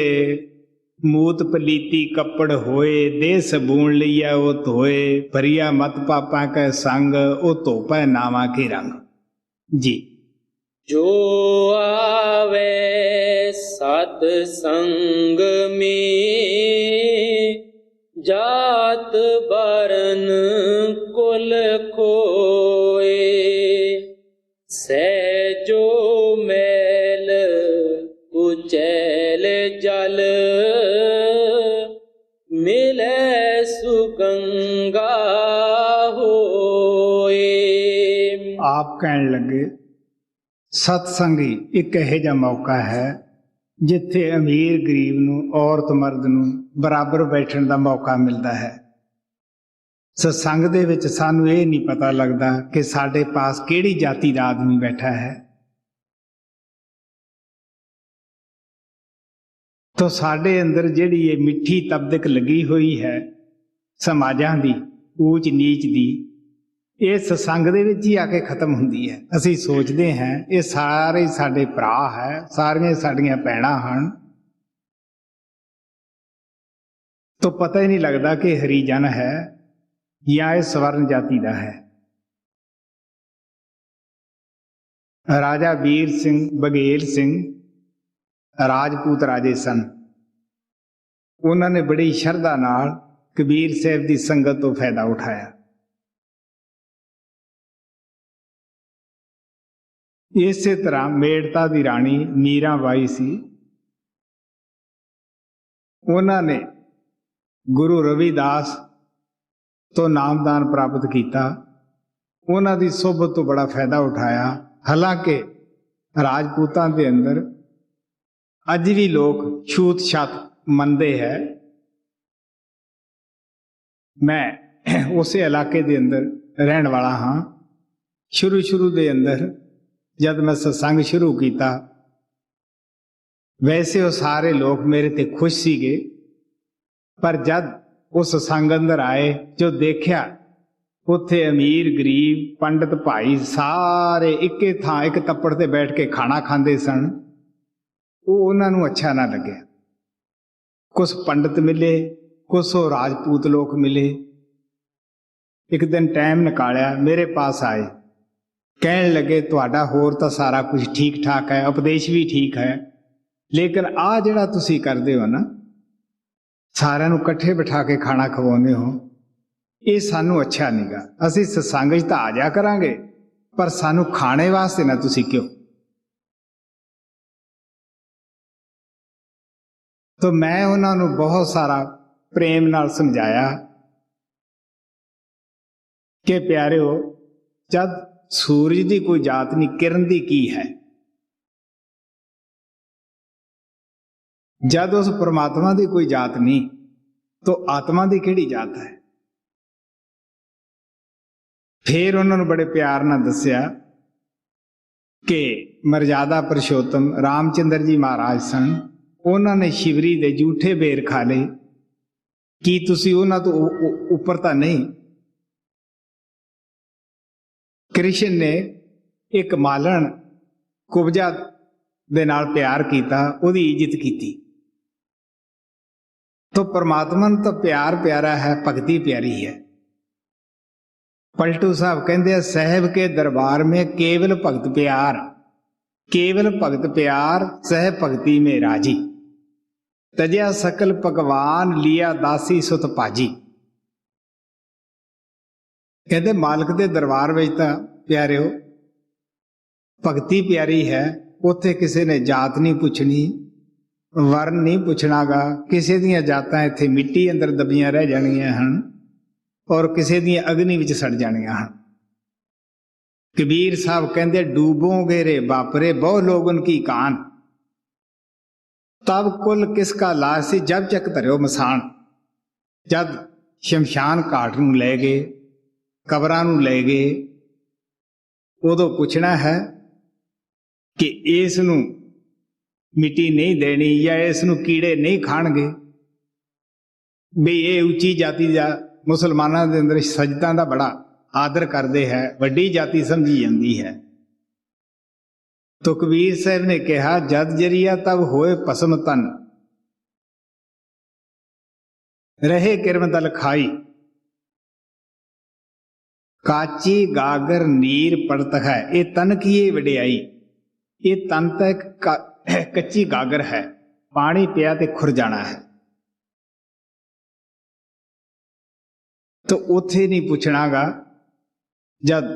मूत पलीती कपड़ होए, दे सबून लिया वो धोए, भरिया मत पापा कै संग, ओ धोपै नावा के रंग। जी जो आवे सत संग में, जात बरन कुल खोए, सहजो मैल कुचैल जल, मिले सुगंगा होए। आप कहने लगे सत्संग ही एक इहो जिहा मौका है जिथे अमीर गरीब नूं, औरत मर्द नूं बराबर बैठण दा मौका मिलता है। सत्संग दे विच सानूं ये नहीं पता लगता कि साडे पास किहड़ी जाति दा आदमी बैठा है। तो साडे अंदर जिहड़ी ये मिठी तबदक लगी हुई है समाजां दी, ऊच नीच दी, ये सत्संग दे विच ही आके खत्म हुंदी है। असीं सोचते हैं ये सारे साडे भरा है, सारियां साडियां भैणां हन, तो पता ही नहीं लगता कि हरिजन है या ये स्वर्ण जाति का है। राजा वीर सिंह बघेल सिंह राजपूत राजे सन। उन्होंने बड़ी श्रद्धा नाल कबीर साहब की संगत तो फायदा उठाया। इसे तरह मेड़ता की राणी मीराबाई सी, उन्होंने गुरु रविदास तो नामदान प्राप्त किया, उन्हों की सोबत तो बड़ा फायदा उठाया। हालांकि राजपूतां के अंदर अज भी लोग छूत छात मनते हैं। मैं उस इलाके के अंदर रहने वाला हाँ। शुरू के अंदर जब मैं सत्संग शुरू किया, वैसे वो सारे लोग मेरे ते खुश सीगे, पर जब उस सत्संग अंदर आए जो देखा उत्थे अमीर गरीब पंडित भाई सारे इक्के थां एक तप्पड़ ते बैठ के खाना खांदे सन, वो उन्होंने अच्छा ना लगे। कुछ पंडित मिले, कुछ वो राजपूत लोग मिले। एक दिन टाइम निकालिया, मेरे पास आए, कहने लगे तुहाडा होर तो सारा कुछ ठीक ठाक है, उपदेश भी ठीक है, लेकिन आ जिहड़ा तुसीं करदे हो ना, सारिਆਂ ਨੂੰ इकट्ठे बिठा के खाना खवाउंदे हो, ये सानू अच्छा नहीं गा। असीं सत्संग च तां आ जा करांगे, पर सानू खाने वास्ते ना तुसीं क्यों। तो मैं उन्होंने बहुत सारा प्रेम नाल समझाया कि प्यारिओ, जब सूरज की कोई जात नहीं, किरण की की है। जब उस परमात्मा की कोई जात नहीं, तो आत्मा की किहड़ी जात है। फिर उन्होंने बड़े प्यार नाल दस्या कि मर्यादा पुरुषोत्तम रामचंद्र जी महाराज सन, उन्होंने शिवरी दे जूठे बेर खा ले, कि तुसी उन्हां तो उपर तां नहीं। ਕ੍ਰਿਸ਼ਨ ਨੇ ਇੱਕ ਮਾਲਣ ਕੁਬਜਾ ਦੇ ਨਾਲ ਪਿਆਰ ਕੀਤਾ, ਉਹਦੀ ਇੱਜ਼ਤ ਕੀਤੀ। तो परमात्मा ਨੂੰ ਤਾਂ ਪਿਆਰ ਪਿਆਰਾ ਹੈ, ਭਗਤੀ ਪਿਆਰੀ ਹੈ। पलटू साहब कहते हैं साहब के दरबार में केवल भगत प्यार, केवल भगत प्यार सह भगति में राजी, तजया सकल पकवान लिया दासी सुत भाजी। कहते मालक के दरबार में तो प्यारे हो भगती प्यारी है, उत्थे किसी ने जात नहीं पुछनी, वर्ण नहीं पुछनागा, किसी दियां जातां इत्थे मिट्टी अंदर दबियां रह जाणियां हन और किसी दियां अग्नि विच सड़ जाणियां हन। कबीर साहब कहते डूबोगे रे बापरे बहु लोगन की कान, तब कुल किसका लासी जब चक धरियो मसान। जब शमशान घाट नूं ले गए, कबरां नूं ले गए, उदों पुछना है कि इस नूं मिट्टी नहीं देनी या इस नूं कीड़े नहीं खाणगे, भी ये उच्ची जाति का मुसलमानों के अंदर सजदा का बड़ा आदर करते हैं, वड्डी जाति समझी जाती है। तो कबीर साहब ने कहा जद जरिया तब होए पसम तन, रहे किरम दल खाई, काची गागर नीर पड़त है। ये तन की ये वडियाई, ये तन तक कच्ची गागर है, पानी पिया ते खुर जाना है। तो उथे नहीं पुछनागा जब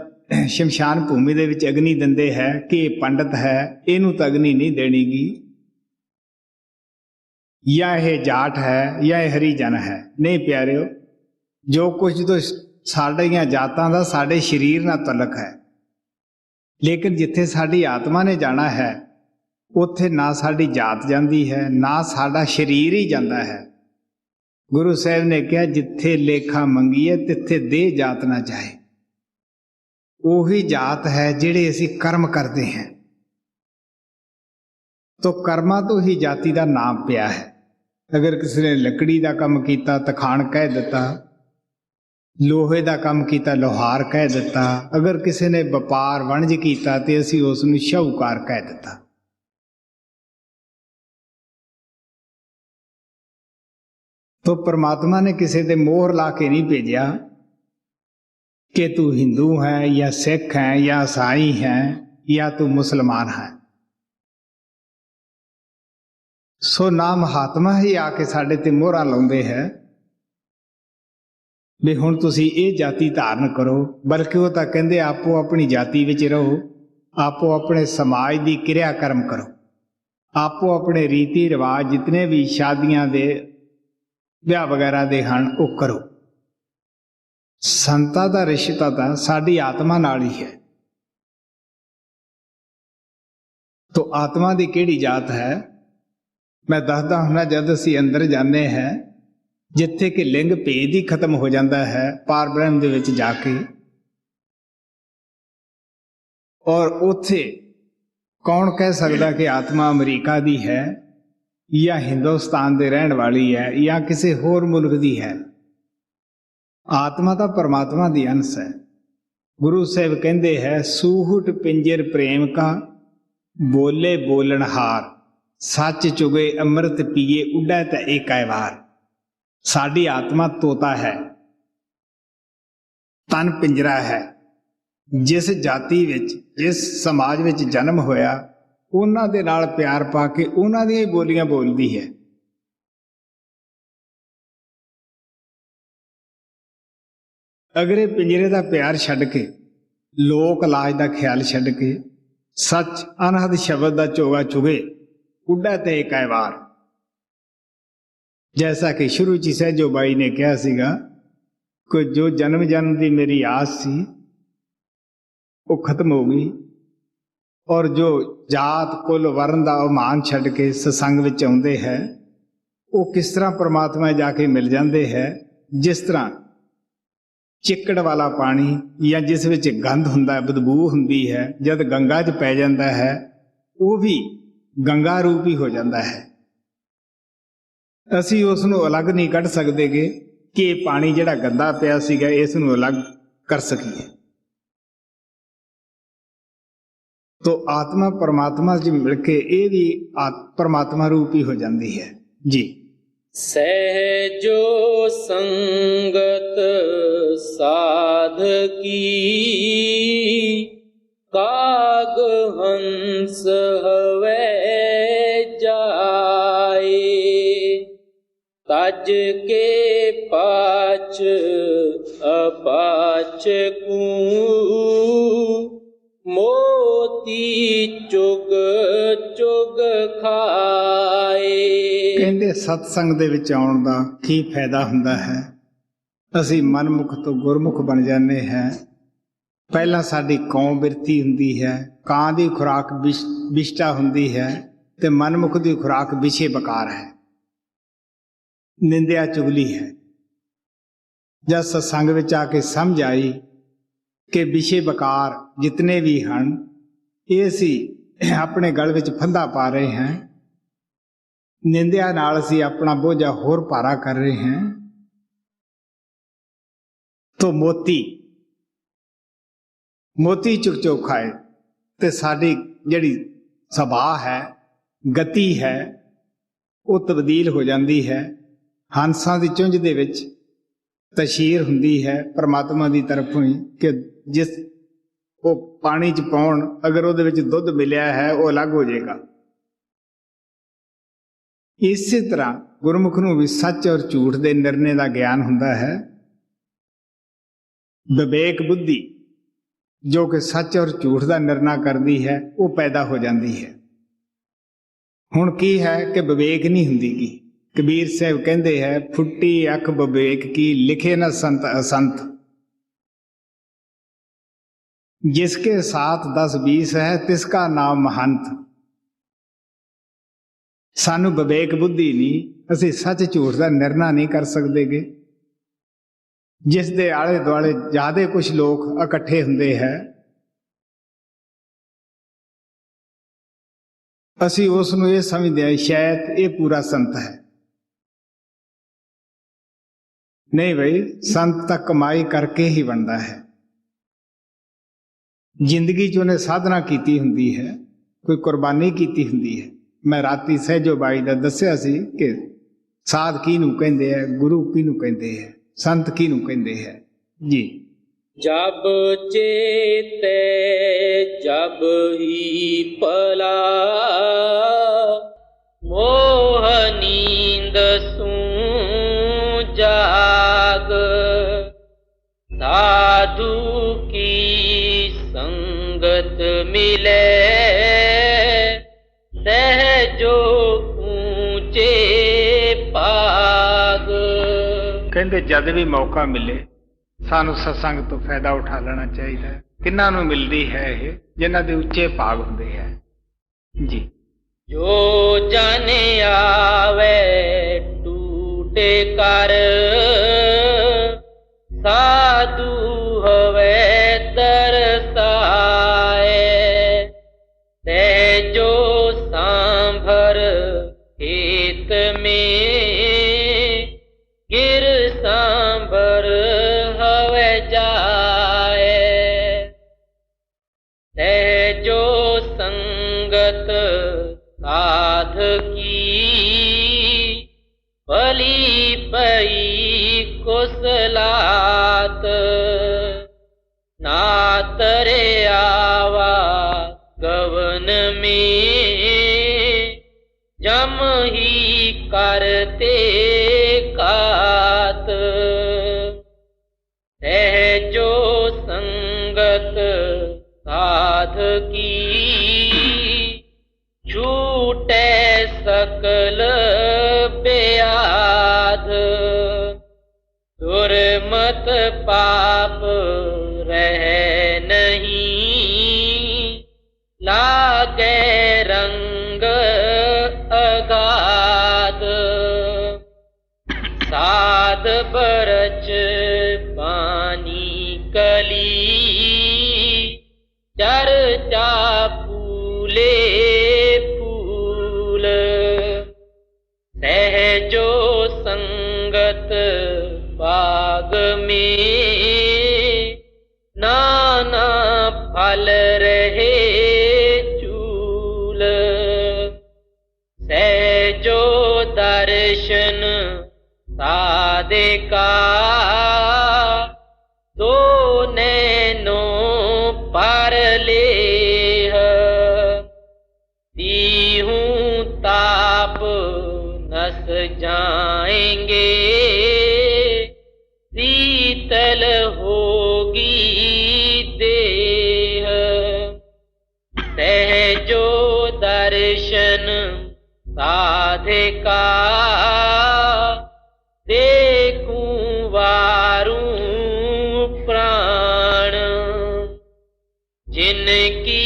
शमशान भूमि दे विच अग्नि दिंदे है कि पंडित है, इनू तो अग्नि नहीं देनीगी, या यह जाट है या यह हरिजन है। नहीं प्यारिओ, जो कुछ तो साडियां जातां दा साडे शरीर नाल तलक है, लेकिन जिथे साडी आत्मा ने जाना है उत्थे ना साडी जात जाती है, ना साडा शरीर ही जाता है। गुरु साहब ने कहा जिथे लेखा मंगीए तिथे दे जात ना जाए। ओही जात है जिहड़े असीं कर्म करते हैं, तो कर्मा तो ही जाति का नाम पिया है। अगर किसी ने लकड़ी का काम किया तखान कह दिता, लोहे का काम किया लोहार कह दिता, अगर किसी ने व्यापार वणज किया तो असीं उसनूं शाहूकार कह दिता। तो परमात्मा ने किसी दे मोहर ला के नहीं भेजा कि तू हिंदू है या सिख है या ईसाई है या तू मुसलमान है। सो ना महात्मा ही आके साडे ते मोहरा लाउंदे है भी हुण तुसीं इह जाति धारण करो, बल्कि वो तां कहंदे आपो अपनी जाति विच रहो, आपो अपने समाज की क्रिया कर्म करो, आपो अपने रीति रिवाज जितने भी शादियां दे विआह वगैरह दे हन वो करो। संतां दा रिश्ता तां साडी आत्मा नाल ही है। तो आत्मा की किहड़ी जात है? मैं दसदा हुंदा जद असीं अंदर जाने हैं, जिथे कि लिंग भेद ही खत्म हो जाता है पार ब्रह्म दे विच जाके, और उथे कौन कह सकता कि आत्मा अमरीका दी है या हिंदुस्तान दे रहन वाली है या किसी होर मुल्क दी है। आत्मा तो परमात्मा दी अंश है। गुरु साहब कहते हैं सूहुट पिंजर प्रेम का, बोले बोलनहार, सच चुगे अमृत पिए उड़ा ते एकै वार। साडी आत्मा तोता है, तन पिंजरा है। जिस जाति विच जिस समाज विच जन्म होया उन्हां दे नाल प्यार पा के उन्हां दी बोलियां बोलदी है। अगर ये पिंजरे का प्यार छड्ड के, लोक लाज का ख्याल छड्ड के, सच अनहद शब्द का चोगा चुगे उड़ा ते एकै वार। जैसा कि शुरू च सहजो बाई ने कहा सीगा कि जो जन्म जन्म की मेरी आस सी वो खत्म हो गई, और जो जात कुल वर्ण का मान छड्ड के सत्संग विच आउंदे है वो किस तरह परमात्मा जाके मिल जाते हैं। जिस तरह चिक्कड़ वाला पानी या जिस विच गंध हुंदा है, बदबू हुंदी है, जद गंगा च पै जाता है वो भी गंगा रूप ही हो जाता है। असी उसनों अलग नहीं कढ़ सकते कि पानी जिहड़ा गंदा पिया सीगा इस नूं अलग कर सकीए। तो आत्मा परमात्मा से मिलके ये भी परमात्मा रूप ही हो जाती है जी। सहजो संगत साध की, काग हंस हवै जाए। तज के पाछ अपाछ कू, मोती चुग चुग खाए। ਕਹਿੰਦੇ ਸਤਸੰਗ ਦੇ ਵਿੱਚ ਆਉਣ ਦਾ ਕੀ ਫਾਇਦਾ ਹੁੰਦਾ ਹੈ। ਅਸੀਂ ਮਨਮੁਖ ਤੋਂ ਗੁਰਮੁਖ ਬਣ ਜਾਂਦੇ ਹਾਂ। ਪਹਿਲਾਂ ਸਾਡੀ ਕੌਮ ਬਿਰਤੀ ਹੁੰਦੀ ਹੈ, ਕਾਂ ਦੀ ਖੁਰਾਕ ਵਿਸ਼ਟਾ ਹੁੰਦੀ ਹੈ ਤੇ ਮਨਮੁਖ ਦੀ ਖੁਰਾਕ ਵਿਸ਼ੇ ਬਕਾਰ ਹੈ, ਨਿੰਦਿਆ ਚੁਗਲੀ ਹੈ। ਜਦ ਸਤਸੰਗ ਵਿੱਚ ਆ ਕੇ ਸਮਝ ਆਈ ਕਿ ਵਿਸ਼ੇ ਬਕਾਰ ਜਿਤਨੇ ਵੀ ਹਨ ਇਹ ਅਸੀਂ ਆਪਣੇ ਗਲ ਵਿੱਚ ਫੰਦਾ ਪਾ ਰਹੇ ਹਾਂ, ਨਿੰਦਿਆ ਨਾਲ ਅਸੀਂ ਆਪਣਾ ਬੋਝਾ ਹੋਰ ਭਾਰਾ ਕਰ ਰਹੇ ਹਾਂ। ਤੋ ਮੋਤੀ ਚੁੱਕ ਚੁੱਕ ਖਾਏ ਤੇ ਸਾਡੀ ਜਿਹੜੀ ਸੁਭਾਅ ਹੈ, ਗਤੀ ਹੈ, ਉਹ ਤਬਦੀਲ ਹੋ ਜਾਂਦੀ ਹੈ। ਹੰਸਾਂ ਦੀ ਚੁੰਝ ਦੇ ਵਿੱਚ ਤਸ਼ੀਰ ਹੁੰਦੀ ਹੈ ਪਰਮਾਤਮਾ ਦੀ ਤਰਫੋਂ ਹੀ ਕਿ ਜਿਸ ਉਹ ਪਾਣੀ 'ਚ ਪਾਉਣ, ਅਗਰ ਉਹਦੇ ਵਿੱਚ ਦੁੱਧ ਮਿਲਿਆ ਹੈ ਉਹ ਅਲੱਗ ਹੋ ਜਾਏਗਾ। ਇਸੇ ਤਰ੍ਹਾਂ ਗੁਰਮੁਖ ਨੂੰ ਵੀ ਸੱਚ ਔਰ ਝੂਠ ਦੇ ਨਿਰਣੇ ਦਾ ਗਿਆਨ ਹੁੰਦਾ ਹੈ। ਵਿਵੇਕ ਬੁੱਧੀ ਜੋ ਕਿ ਸੱਚ ਔਰ ਝੂਠ ਦਾ ਨਿਰਣਾ ਕਰਦੀ ਹੈ ਉਹ ਪੈਦਾ ਹੋ ਜਾਂਦੀ ਹੈ। ਹੁਣ ਕੀ ਹੈ ਕਿ ਵਿਵੇਕ ਨਹੀਂ ਹੁੰਦੀ ਗੀ। ਕਬੀਰ ਸਾਹਿਬ ਕਹਿੰਦੇ ਹੈ, ਫੁੱਟੀ ਅੱਖ ਵਿਵੇਕ ਕੀ, ਲਿਖੇ ਨਾ ਸੰਤ ਅਸੰਤ। जिसके साथ 10-20 है तिसका नाम महंत। सानू विवेक बुद्धि नहीं, असी सच झूठ का निर्णय नहीं कर सकते गे। जिस दे आले दुआले ज्यादा कुछ लोग इकट्ठे हुंदे है, असी उसनू ये समझते हैं शायद ये पूरा संत है। नहीं भाई, संत तक कमाई करके ही बनता है। जिंदगी च उन्हें साधना की हुंदी है, कोई कुर्बानी की हुंदी है। मैं राती सहजो बाई दा दस्या सी कि साध किनू कहंदे है, गुरु किनू कहंदे है, संत किनू कहंदे है जी। जब चेते जब ही पला, मोह नींद सू जाग। साधु की संगत मिले, सहजो ऊंचे पाग। कहते जद भी मौका मिले सानू सत्संग तो फायदा उठा लेना चाहिए। किन्ना नू मिलती है ये, जिन्हां दे उच्चे भाग हुंदे है जी। जो जन आवे टूटे कर, साधु हवे तरसाए। सहजो सांभर खेत में, गिर सांभर हवे जाए। सहजो संगत साध की, भली पई कुसलात। नातरे आवा गवन में, जम ही करते कात। सहजो संगत साध की, छूटे सकल ब्याध। दुर्मत पाप रह नहीं, लागे रंग अगाध। साध बरच पानी कली, चर्चा फूले फूल। सहजो संगत बाग में, नाना फल रहे दर्शन साधे का दो नैनों पर लेह दीहूं ताप नस जाएंगे शीतल होगी देह सहजो दर्शन साधे का देखूं वारूं प्राण जिनकी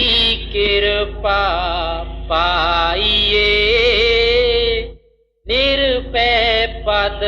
कृपा पाइए निर्भय पद